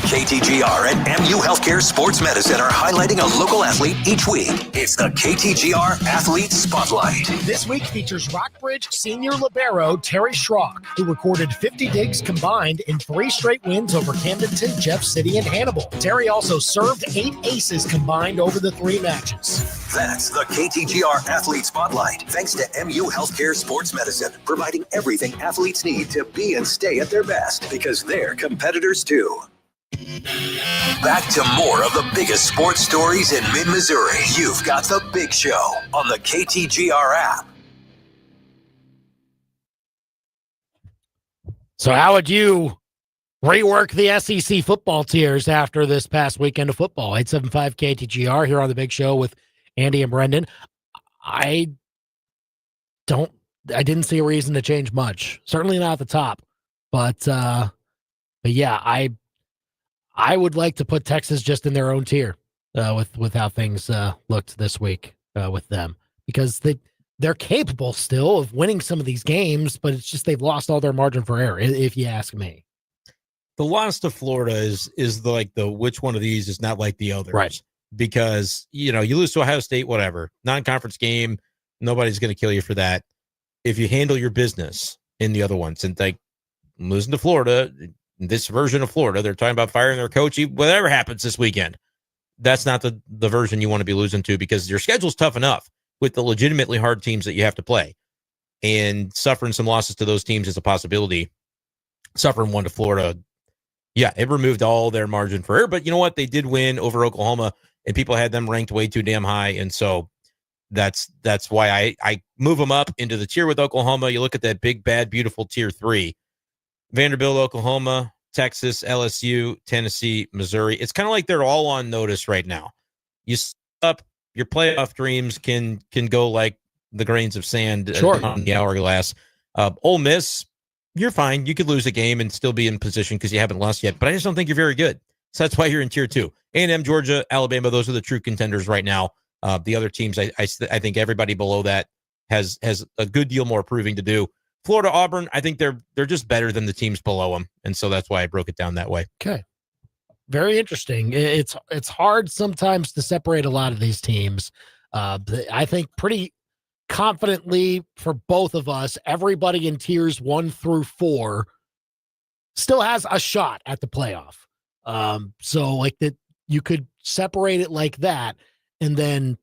KTGR and MU Healthcare Sports Medicine are highlighting a local athlete each week. It's the KTGR Athlete Spotlight. This week features Rockbridge senior libero Terry Schrock, who recorded 50 digs combined in 3 straight wins over Camdenton, Jeff City, and Hannibal. Terry also served 8 aces combined over the 3 matches. That's the KTGR Athlete Spotlight. Thanks to MU Healthcare Sports Medicine, providing everything athletes need to be and stay at their best, because they're competitors too. Back to more of the biggest sports stories in mid-Missouri. You've got The Big Show on the KTGR app. So how would you rework the SEC football tiers after this past weekend of football? 875 KTGR here on The Big Show with Andy and Brendan. I didn't see a reason to change much. Certainly not at the top. But yeah, I would like to put Texas just in their own tier with how things looked this week with them, because they're capable still of winning some of these games, but it's just they've lost all their margin for error, if you ask me. The loss to Florida is the which one of these is not like the others, right? Because you lose to Ohio State, whatever, non-conference game, nobody's going to kill you for that if you handle your business in the other ones. And like losing to Florida. This version of Florida, they're talking about firing their coach. Whatever happens this weekend, that's not the version you want to be losing to, because your schedule's tough enough with the legitimately hard teams that you have to play. And suffering some losses to those teams is a possibility. Suffering one to Florida, yeah, it removed all their margin for error. But you know what? They did win over Oklahoma, and people had them ranked way too damn high. And so that's why I move them up into the tier with Oklahoma. You look at that big, bad, beautiful tier 3. Vanderbilt, Oklahoma, Texas, LSU, Tennessee, Missouri. It's kind of like they're all on notice right now. You up your playoff dreams can go like the grains of sand on the hourglass. Ole Miss, you're fine. You could lose a game and still be in position because you haven't lost yet. But I just don't think you're very good. So that's why you're in tier 2. A&M, Georgia, Alabama, those are the true contenders right now. The other teams, I think everybody below that has a good deal more proving to do. Florida, Auburn, I think they're just better than the teams below them, and so that's why I broke it down that way. Okay. Very interesting. It's hard sometimes to separate a lot of these teams. I think pretty confidently for both of us, everybody in tiers 1 through 4 still has a shot at the playoff. So like that, you could separate it like that, and then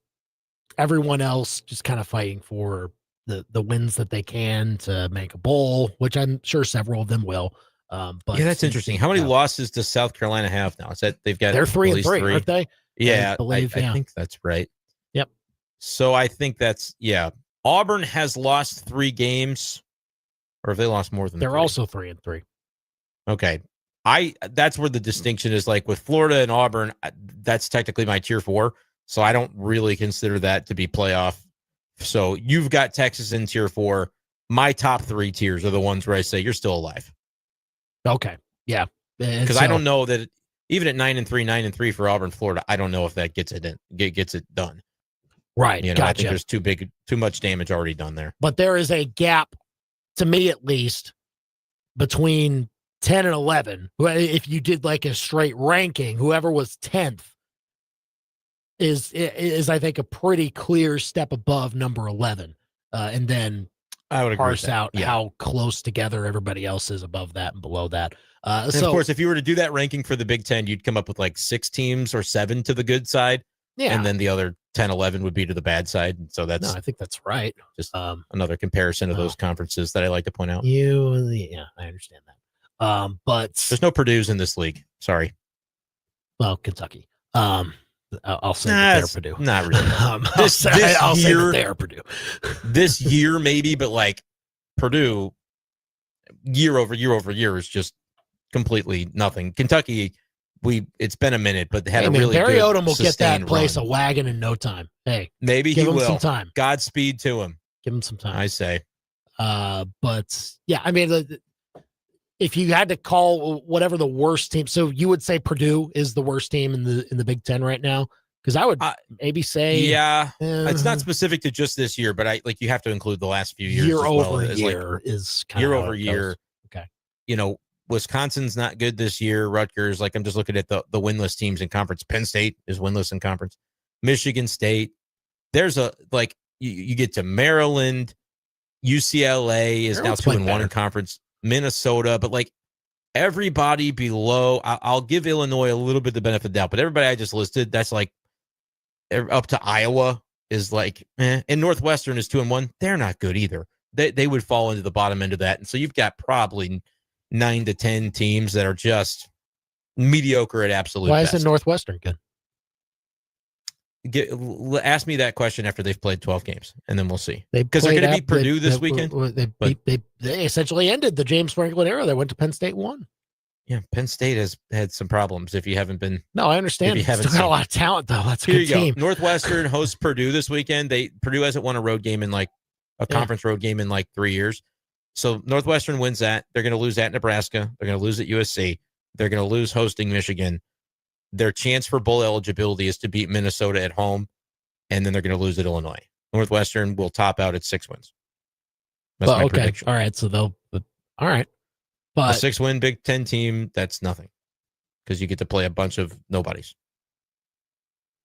everyone else just kind of fighting for the wins that they can to make a bowl, which I'm sure several of them will. But yeah, that's interesting. How many losses does South Carolina have now? Is that they've got? They're 3-3, aren't they? Yeah, I believe. I think that's right. Yep. So I think that's Auburn has lost 3 games, or have they lost more than? They're 3? also 3-3. Okay, that's where the distinction is. Like with Florida and Auburn, that's technically my tier 4, so I don't really consider that to be playoff. So you've got Texas in tier 4. My top 3 tiers are the ones where I say you're still alive. Okay. Yeah. Because I don't know that even at 9-3 for Auburn, Florida, I don't know if that gets it done. Right. You know, gotcha. I think there's too much damage already done there. But there is a gap, to me at least, between 10 and 11. If you did like a straight ranking, whoever was 10th is I think a pretty clear step above number 11. And then I would parse out how close together everybody else is above that and below that. And So of course, if you were to do that ranking for the Big Ten, you'd come up with like 6 teams or 7 to the good side. Yeah. And then the other 10, 11 would be to the bad side. So that's I think that's right. Just another comparison of those conferences that I like to point out. I understand that. But there's no Purdue's in this league. Sorry. Well, Kentucky. I'll say that they're Purdue. Not really. I'll say that they're Purdue. This year, maybe, but like Purdue, year over year is just completely nothing. Kentucky, it's been a minute, but they had a really Barry good Odom will get that sustained place run. a wagon in no time. Hey, Maybe give he him will. some time. Godspeed to him. Give him some time. I say. But yeah, I mean, if you had to call whatever the worst team, so you would say Purdue is the worst team in the Big Ten right now, because I would maybe say it's not specific to just this year, but you have to include the last few years. Year as over well. It's year is kind year of over year. Okay, you know, Wisconsin's not good this year. Rutgers, I'm just looking at the winless teams in conference. Penn State is winless in conference. Michigan State. There's you get to Maryland. UCLA is now 2-1 in conference. Minnesota, but everybody below, I'll give Illinois a little bit the benefit of the doubt, but everybody I just listed, that's up to Iowa is and Northwestern is 2-1. They're not good either. They would fall into the bottom end of that. And so you've got probably 9 to 10 teams that are just mediocre at absolute Why best. isn't Northwestern good? Ask me that question after they've played 12 games, and then we'll see. Because they're going to beat Purdue this weekend. They essentially ended the James Franklin era. They went to Penn State 1. Yeah, Penn State has had some problems. If you haven't been, no, I understand. Still got a lot of talent though. That's a good team. Northwestern hosts Purdue this weekend. Purdue hasn't won a road game in a conference road game in 3 years. So Northwestern wins that. They're going to lose at Nebraska. They're going to lose at USC. They're going to lose hosting Michigan. Their chance for bowl eligibility is to beat Minnesota at home, and then they're going to lose at Illinois. Northwestern will top out at 6 wins. That's my prediction. All right. So all right. But a 6-win Big Ten team, that's nothing because you get to play a bunch of nobodies.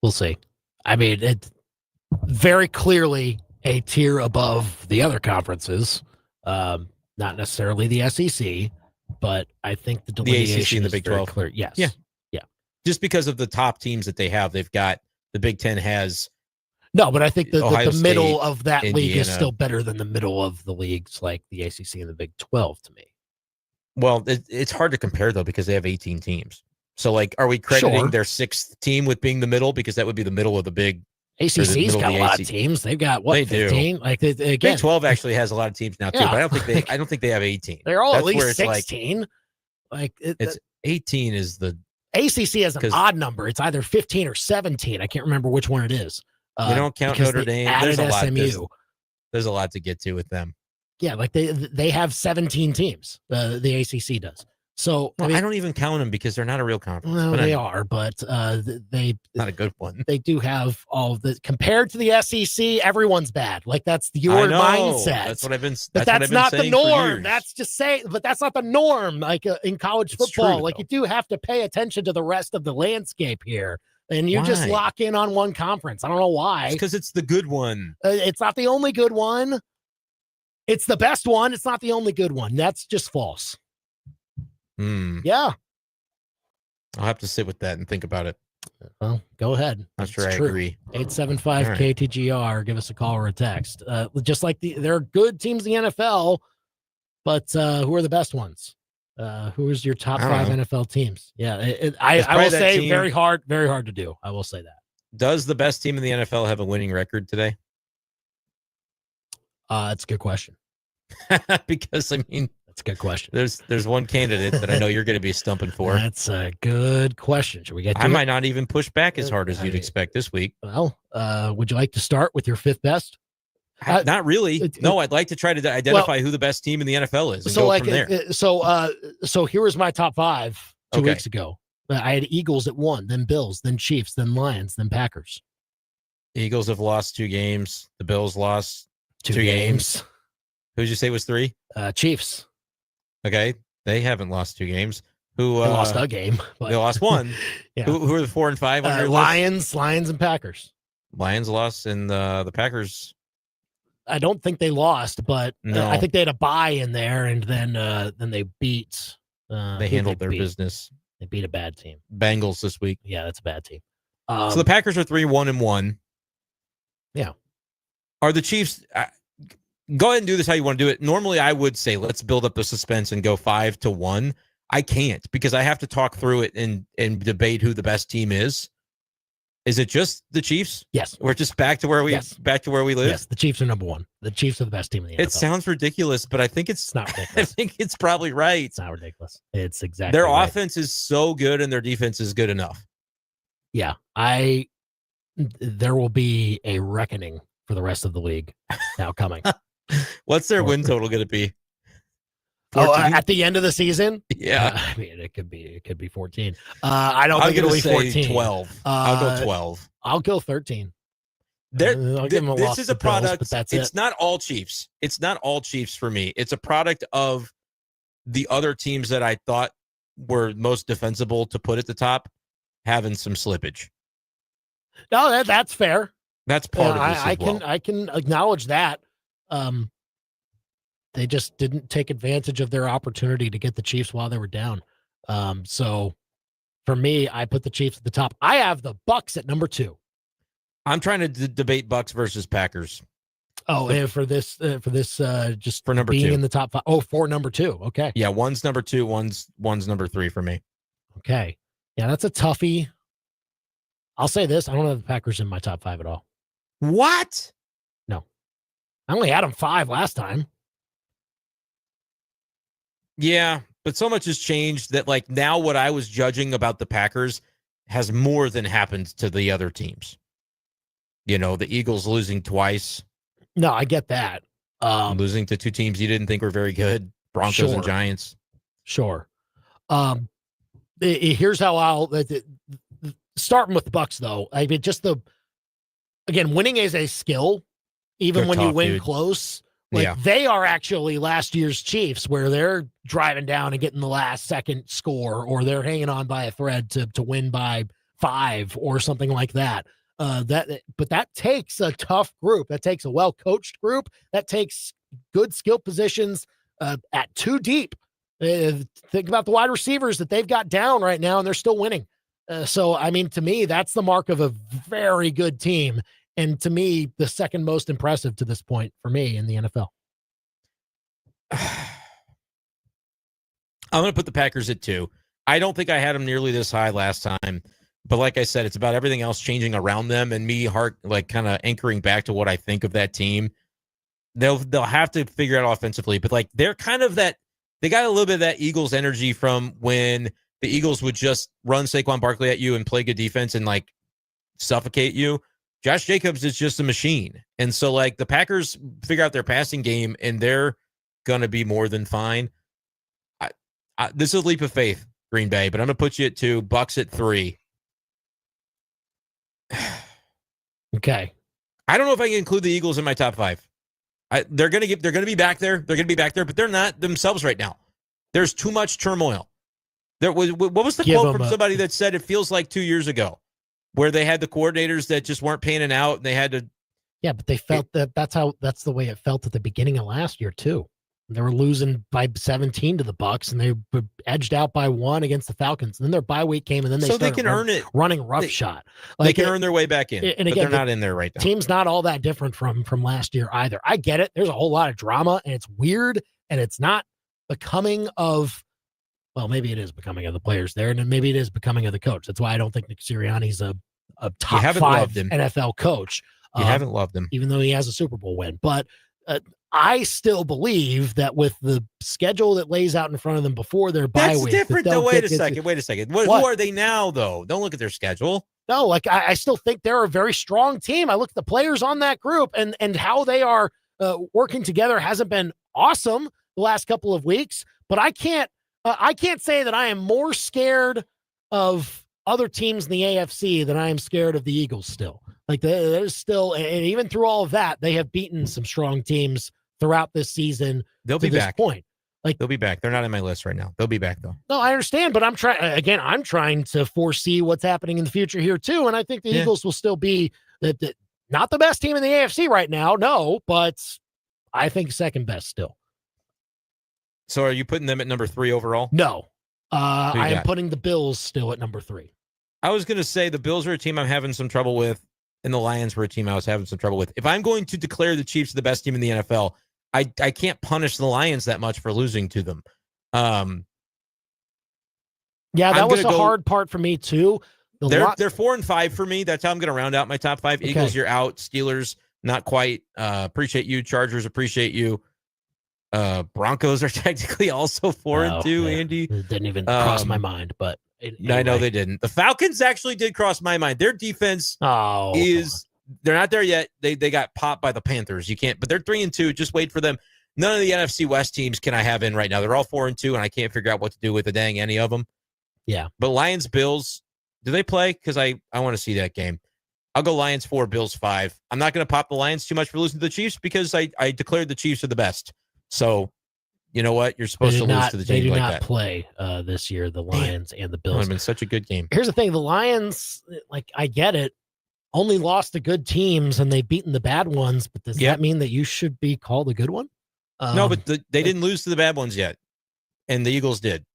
We'll see. I mean, it very clearly a tier above the other conferences. Not necessarily the SEC, but I think the delineation ACC and the Big 12. Clear. Yes. Yeah. Yeah. Just because of the top teams that they have, they've got the Big Ten has. No, but I think the middle State, of that Indiana. league is still better than the middle of the leagues like the ACC and the Big 12 to me. Well, it's hard to compare, though, because they have 18 teams. So, are we crediting their 6th team with being the middle? Because that would be the middle of the big. ACC's got a lot of teams. They've got, 15? Again, Big 12 actually has a lot of teams now, too. But I don't think they have 18. They're all at least 16. It's 18 is the... ACC has an odd number. It's either 15 or 17. I can't remember which one it is. You don't count Notre Dame. There's a lot. There's a lot to get to with them. Yeah, they have 17 teams. The ACC does. So I don't even count them because they're not a real conference. Well, But they anyway, are, but they not a good one. They do have all of the compared to the SEC. Everyone's bad. Like that's your I know. mindset. That's what I've been. But that's not the norm. That's just say. But that's not the norm. Like in college football, true, like you do have to pay attention to the rest of the landscape here, and you just Why? lock in on one conference. I don't know why. Because it's the good one. It's not the only good one. It's the best one. It's not the only good one. That's just false. Yeah. I'll have to sit with that and think about it. Well, go ahead. Not sure It's I true. agree. 875 All right. KTGR. Give us a call or a text. Just like there are good teams in the NFL, but who are the best ones? Who is your top I don't 5 know. NFL teams? Yeah, It's I will probably that say team- very hard to do. I will say that. Does the best team in the NFL have a winning record today? It's a good question. Because I mean, that's a good question. There's one candidate that I know you're going to be stumping for. That's a good question. Should we get to I it? might not even push back as hard as you'd expect this week. Well, would you like to start with your 5th best? Not really. No, I'd like to try to identify who the best team in the NFL is and go from there. So here was my top 5 2 Okay. weeks ago. I had Eagles at 1, then Bills, then Chiefs, then Lions, then Packers. Eagles have lost 2 games. The Bills lost 2 2 games. Who'd you say was 3? Chiefs. Okay. They haven't lost 2 games. Who They lost a game. But They lost 1. Yeah. Who are the 4 and 5 on your list? Lions, and Packers. Lions lost, and the Packers. I don't think they lost, but No. I think they had a bye in there, and then they beat. They handled their business. They beat a bad team. Bengals this week. Yeah, that's a bad team. So the Packers are 3-1-1. Yeah. Are the Chiefs? Go ahead and do this how you want to do it. Normally, I would say let's build up the suspense and go 5-1. I can't because I have to talk through it and debate who the best team is. Is it just the Chiefs? Yes. We're just back to where we live. Yes, the Chiefs are number 1. The Chiefs are the best team in the NFL. It sounds ridiculous, but I think it's not ridiculous. I think it's probably right. It's not ridiculous. It's exactly Their right. offense is so good and their defense is good enough. Yeah, there will be a reckoning for the rest of the league now coming. What's their win total going to be? At the end of the season? Yeah. I mean, it could be 14. I don't think it'll be 14. 12. I'll go 12. I'll go 13. I'll give them a this is a product. But that's it's not all Chiefs. It's not all Chiefs for me. It's a product of the other teams that I thought were most defensible to put at the top having some slippage. No, that's fair. That's part of this I can acknowledge that. They just didn't take advantage of their opportunity to get the Chiefs while they were down. So for me, I put the Chiefs at the top. I have the Bucks at number 2. I'm trying to debate Bucks versus Packers. Oh, and for this, just for number being 2 in the top 5. Oh, for number 2. Okay. Yeah, one's number 2, one's number 3 for me. Okay. Yeah, that's a toughie. I'll say this: I don't have the Packers in my top 5 at all. What? No, I only had them 5 last time. Yeah, but so much has changed that like now what I was judging about the Packers has more than happened to the other teams. You know, the Eagles losing twice. No, I get that. Losing to 2 teams you didn't think were very good, Broncos and Giants. Sure. Here's how I'll starting with the Bucks though. I mean, just winning is a skill, even when you win close. Like they are actually last year's Chiefs, where they're driving down and getting the last second score, or they're hanging on by a thread to win by 5 or something like that. But that takes a tough group. That takes a well-coached group. That takes good skill positions at 2 deep. Think about the wide receivers that they've got down right now, and they're still winning. So, I mean, to me, that's the mark of a very good team. And to me, the second most impressive to this point for me in the NFL. I'm going to put the Packers at 2. I don't think I had them nearly this high last time. But like I said, it's about everything else changing around them and me kind of anchoring back to what I think of that team. They'll have to figure out offensively, but like they're kind of that, they got a little bit of that Eagles energy from when the Eagles would just run Saquon Barkley at you and play good defense and like suffocate you. Josh Jacobs is just a machine. And so like the Packers figure out their passing game and they're going to be more than fine. This is a leap of faith, Green Bay, but I'm going to put you at 2, Bucks at 3. Okay. I don't know if I can include the Eagles in my top 5. They're going to be back there. They're going to be back there, but they're not themselves right now. There's too much turmoil. What was the quote from somebody that said it feels like 2 years ago, where they had the coordinators that just weren't panning out, and they had to. Yeah, but they felt that's the way it felt at the beginning of last year too. They were losing by 17 to the Bucks, and they were edged out by 1 against the Falcons. And then their bye week came, and then they can earn it, running roughshod. They can earn their way back in, and but again, they're not in there right now. Team's not all that different from last year either. I get it. There's a whole lot of drama, and it's weird, and it's not becoming of. Well, maybe it is becoming of the players there, and then maybe it is becoming of the coach. That's why I don't think Nick Sirianni's a top 5 NFL coach. You haven't loved him, even though he has a Super Bowl win. But I still believe that with the schedule that lays out in front of them before their bye week. That's different, though. Wait a second. Who are they now, though? Don't look at their schedule. No, like I still think they're a very strong team. I look at the players on that group, and how they are working together hasn't been awesome the last couple of weeks. But I can't say that I am more scared of other teams in the AFC than I am scared of the Eagles still. Like there's still, and even through all of that, they have beaten some strong teams throughout this season. They'll be back. Point. Like they'll be back. They're not in my list right now. They'll be back though. No, I understand, but I'm trying to foresee what's happening in the future here too. And I think the Eagles will still be not the best team in the AFC right now. No, but I think second best still. So are you putting them at number 3 overall? No. I am putting the Bills still at number 3. I was going to say the Bills are a team I'm having some trouble with, and the Lions were a team I was having some trouble with. If I'm going to declare the Chiefs the best team in the NFL, I can't punish the Lions that much for losing to them. Yeah, that was the hard part for me too. They're 4 and 5 for me. That's how I'm going to round out my top 5. Okay. Eagles, you're out. Steelers, not quite. Appreciate you. Chargers, appreciate you. Broncos are technically also 4 and 2. Andy, it didn't even cross my mind, but anyway. I know they didn't. The Falcons actually did cross my mind. Their defense they're not there yet. They got popped by the Panthers. You can't, but they're 3 and 2. Just wait for them. None of the NFC West teams can I have in right now. They're all 4 and 2, and I can't figure out what to do with any of them. Yeah, but Lions, Bills, do they play? Because I want to see that game. I'll go Lions 4, Bills 5. I'm not going to pop the Lions too much for losing to the Chiefs because I declared the Chiefs are the best. So, you know what? You're supposed to lose to the teams like that. They do not play this year, the Lions and the Bills. It would have been such a good game. Here's the thing. The Lions, I get it, only lost to good teams and they've beaten the bad ones, but does that mean that you should be called a good one? No, but they didn't lose to the bad ones yet, and the Eagles did.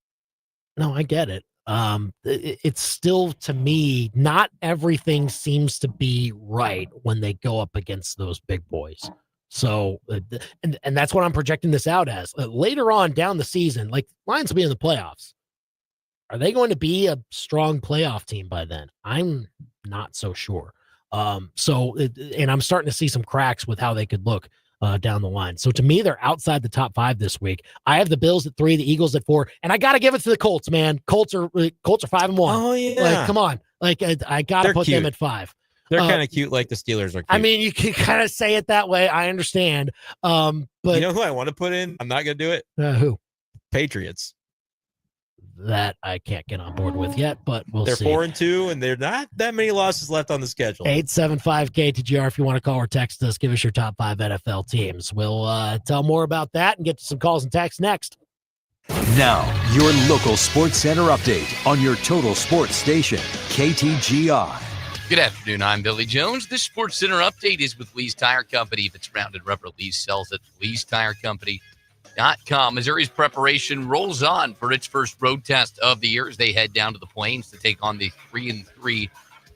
No, I get it. It's still, to me, not everything seems to be right when they go up against those big boys. So, and that's what I'm projecting this out as. Later on down the season, Lions will be in the playoffs. Are they going to be a strong playoff team by then? I'm not so sure. And I'm starting to see some cracks with how they could look down the line. So to me, they're outside the top 5 this week. I have the Bills at 3, the Eagles at 4, and I got to give it to the Colts, man. Colts are 5 and 1. Oh yeah, come on, I got to put them at 5. They're kind of cute, like the Steelers are cute. I mean, you can kind of say it that way. I understand. But you know who I want to put in? I'm not going to do it. Who? Patriots. That I can't get on board with yet, but they're see. 4 and 2, and they're not that many losses left on the schedule. 875-KTGR if you want to call or text us. Give us your top 5 NFL teams. We'll tell more about that and get to some calls and texts next. Now, your local Sports Center update on your total sports station, KTGR. Good afternoon. I'm Billy Jones. This Sports Center update is with Lee's Tire Company. If it's rounded rubber, Lee's sells it. Lee'sTireCompany.com. Missouri's preparation rolls on for its first road test of the year as they head down to the Plains to take on the 3-3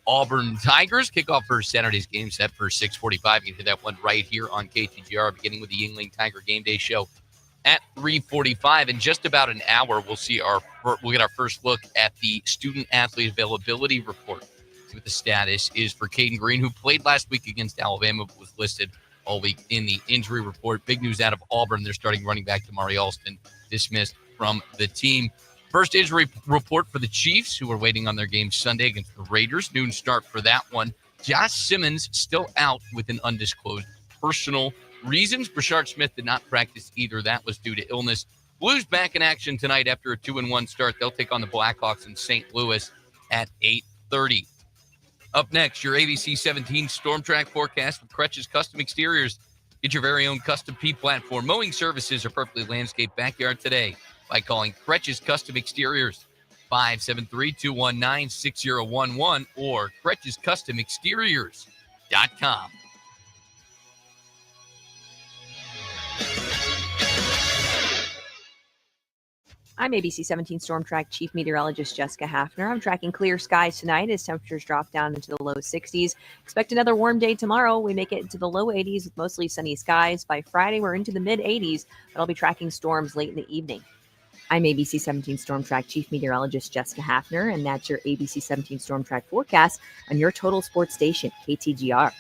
Auburn Tigers. Kickoff for Saturday's game set for 6:45. You can hear that one right here on KTGR, beginning with the Yuengling Tiger Game Day Show at 3:45. In just about an hour, we'll get our first look at the student athlete availability report. See what the status is for Caden Green, who played last week against Alabama, but was listed all week in the injury report. Big news out of Auburn. They're starting running back Damari Alston, dismissed from the team. First injury report for the Chiefs, who are waiting on their game Sunday against the Raiders. Noon start for that one. Josh Simmons still out with an undisclosed personal reasons. Brashard Smith did not practice either. That was due to illness. Blues back in action tonight after a 2-1 start. They'll take on the Blackhawks in St. Louis at 8:30. Up next, your ABC 17 Storm Track forecast with Crutch's Custom Exteriors. Get your very own custom P platform mowing services or perfectly landscaped backyard today by calling Crutch's Custom Exteriors 573-219-6011 or CrutchesCustomExteriors.com. I'm ABC 17 Storm Track Chief Meteorologist Jessica Hafner. I'm tracking clear skies tonight as temperatures drop down into the low 60s. Expect another warm day tomorrow. We make it into the low 80s with mostly sunny skies. By Friday, we're into the mid 80s, but I'll be tracking storms late in the evening. I'm ABC 17 Storm Track Chief Meteorologist Jessica Hafner, and that's your ABC 17 Storm Track forecast on your total sports station, KTGR.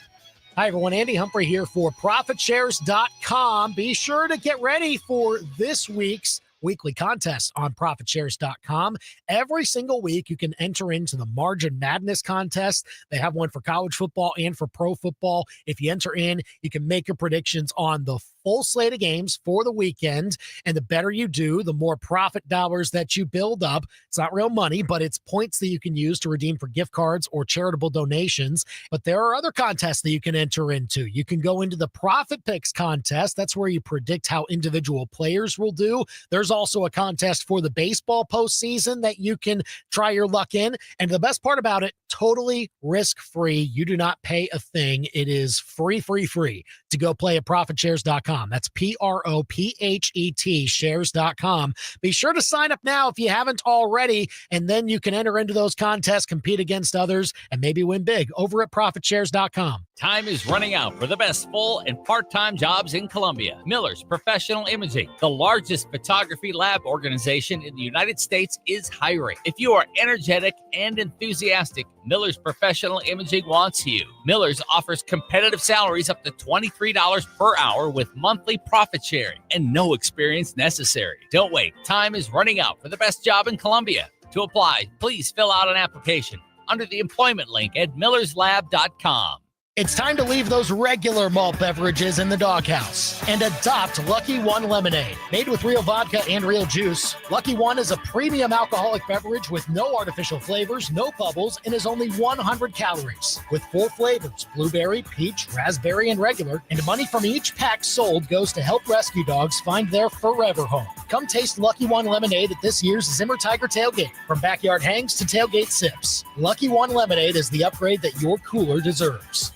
Hi, everyone. Andy Humphrey here for ProfitShares.com. Be sure to get ready for this week's weekly contest on ProfitShares.com. Every single week, you can enter into the Margin Madness contest. They have one for college football and for pro football. If you enter in, you can make your predictions on the full slate of games for the weekend. And the better you do, the more profit dollars that you build up. It's not real money, but it's points that you can use to redeem for gift cards or charitable donations. But there are other contests that you can enter into. You can go into the Profit Picks contest. That's where you predict how individual players will do. There's also a contest for the baseball postseason that you can try your luck in. And the best part about it, totally risk-free. You do not pay a thing. It is free to go play at ProfitShares.com. That's PROPHET shares.com. Be sure to sign up now if you haven't already, and then you can enter into those contests, compete against others, and maybe win big over at ProfitShares.com. Time is running out for the best full and part-time jobs in Columbia. Miller's Professional Imaging, the largest photography lab organization in the United States, is hiring. If you are energetic and enthusiastic, Miller's Professional Imaging wants you. Miller's offers competitive salaries up to $23 per hour with monthly profit sharing and no experience necessary. Don't wait. Time is running out for the best job in Columbia. To apply, please fill out an application under the employment link at millerslab.com. It's time to leave those regular malt beverages in the doghouse and adopt Lucky One Lemonade. Made with real vodka and real juice, Lucky One is a premium alcoholic beverage with no artificial flavors, no bubbles, and is only 100 calories. With 4 flavors, blueberry, peach, raspberry, and regular, and money from each pack sold goes to help rescue dogs find their forever home. Come taste Lucky One Lemonade at this year's Zimmer Tiger Tailgate. From backyard hangs to tailgate sips, Lucky One Lemonade is the upgrade that your cooler deserves.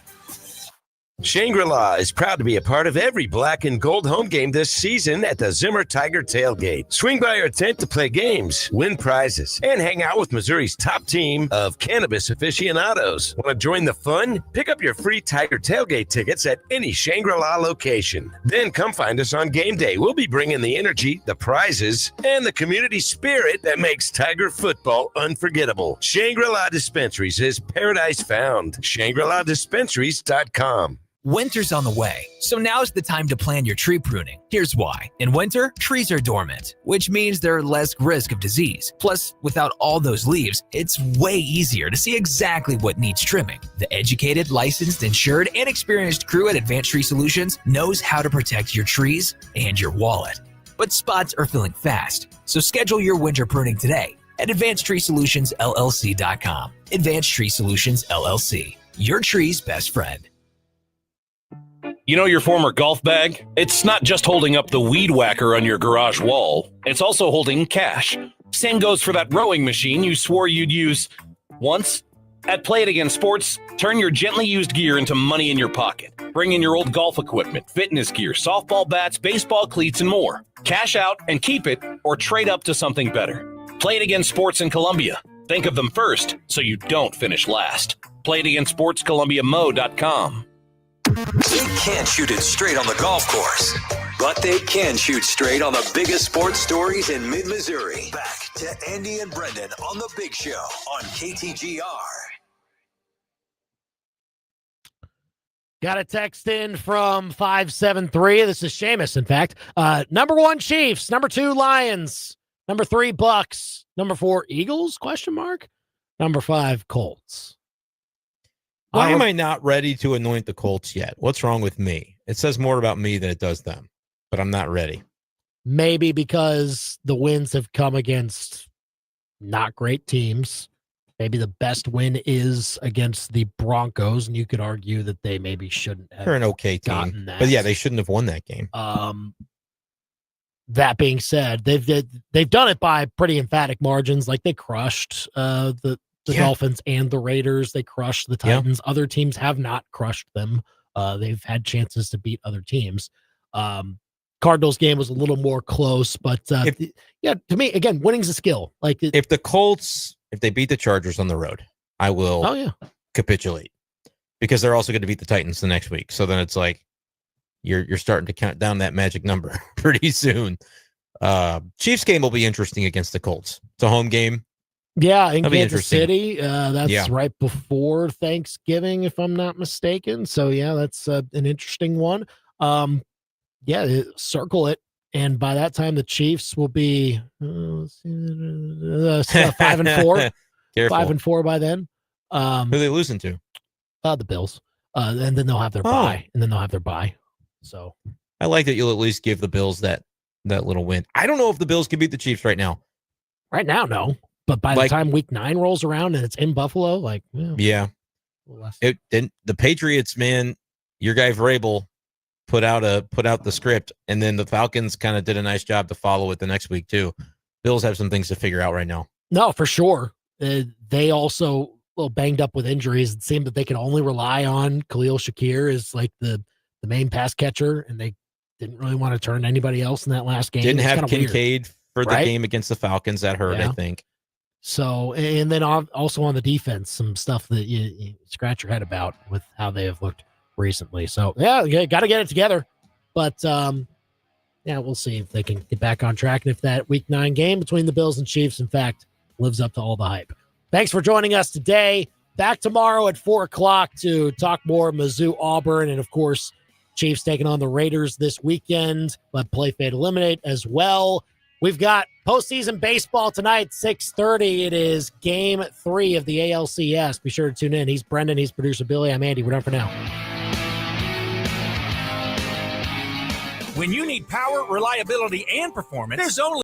Shangri-La is proud to be a part of every black and gold home game this season at the Zimmer Tiger Tailgate. Swing by our tent to play games, win prizes, and hang out with Missouri's top team of cannabis aficionados. Want to join the fun? Pick up your free Tiger Tailgate tickets at any Shangri-La location. Then come find us on game day. We'll be bringing the energy, the prizes, and the community spirit that makes Tiger football unforgettable. Shangri-La Dispensaries is paradise found. ShangriLaDispensaries.com. Winter's on the way, so now's the time to plan your tree pruning. Here's why. In winter, trees are dormant, which means there's less risk of disease. Plus, without all those leaves, it's way easier to see exactly what needs trimming. The educated, licensed, insured, and experienced crew at Advanced Tree Solutions knows how to protect your trees and your wallet. But spots are filling fast, so schedule your winter pruning today at AdvancedTreeSolutionsLLC.com. Advanced Tree Solutions, LLC, your tree's best friend. You know your former golf bag? It's not just holding up the weed whacker on your garage wall. It's also holding cash. Same goes for that rowing machine you swore you'd use once. At Play It Again Sports, turn your gently used gear into money in your pocket. Bring in your old golf equipment, fitness gear, softball bats, baseball cleats, and more. Cash out and keep it or trade up to something better. Play It Again Sports in Columbia. Think of them first so you don't finish last. Play It Again Sports, ColumbiaMo.com. They can't shoot it straight on the golf course, but they can shoot straight on the biggest sports stories in mid-Missouri. Back to Andy and Brendan on The Big Show on KTGR. Got a text in from 573. This is Seamus, in fact. Number 1, Chiefs. Number 2, Lions. Number 3, Bucks. Number 4, Eagles? ? Number 5, Colts. Why am I not ready to anoint the Colts yet? What's wrong with me? It says more about me than it does them, but I'm not ready. Maybe because the wins have come against not great teams. Maybe the best win is against the Broncos, and you could argue that they maybe shouldn't have. They're an okay team, but yeah, they shouldn't have won that game. That being said, they've done it by pretty emphatic margins. Like they crushed the Dolphins and the Raiders. They crushed the Titans. Yeah. Other teams have not crushed them. They've had chances to beat other teams. Cardinals game was a little more close, but to me, again, winning's a skill. Like if the Colts, if they beat the Chargers on the road, I will capitulate because they're also going to beat the Titans the next week. So then it's like you're starting to count down that magic number pretty soon. Chiefs game will be interesting against the Colts. It's a home game. Yeah, in Kansas City. That's right before Thanksgiving, if I'm not mistaken. So yeah, that's an interesting one. Circle it, and by that time the Chiefs will be 5-4. 5-4 by then. Who are they losing to? The Bills. And then they'll have their bye. So I like that you'll at least give the Bills that little win. I don't know if the Bills can beat the Chiefs right now. Right now, no. But by the time week 9 rolls around and it's in Buffalo, the Patriots, man, your guy Vrabel put out the script, and then the Falcons kind of did a nice job to follow it the next week too. Bills have some things to figure out right now. No, for sure. They also a little banged up with injuries. It seemed that they could only rely on Khalil Shakir as like the main pass catcher, and they didn't really want to turn to anybody else in that last game. Didn't have Kincaid for the game against the Falcons. That hurt, I think. So, and then also on the defense, some stuff that you scratch your head about with how they have looked recently. So, got to get it together. But, we'll see if they can get back on track and if that week 9 game between the Bills and Chiefs, in fact, lives up to all the hype. Thanks for joining us today. Back tomorrow at 4 o'clock to talk more Mizzou, Auburn, and, of course, Chiefs taking on the Raiders this weekend. But Play Fade Eliminate as well. We've got postseason baseball tonight, 6:30. It is game 3 of the ALCS. Be sure to tune in. He's Brendan. He's producer Billy. I'm Andy. We're done for now. When you need power, reliability, and performance, there's only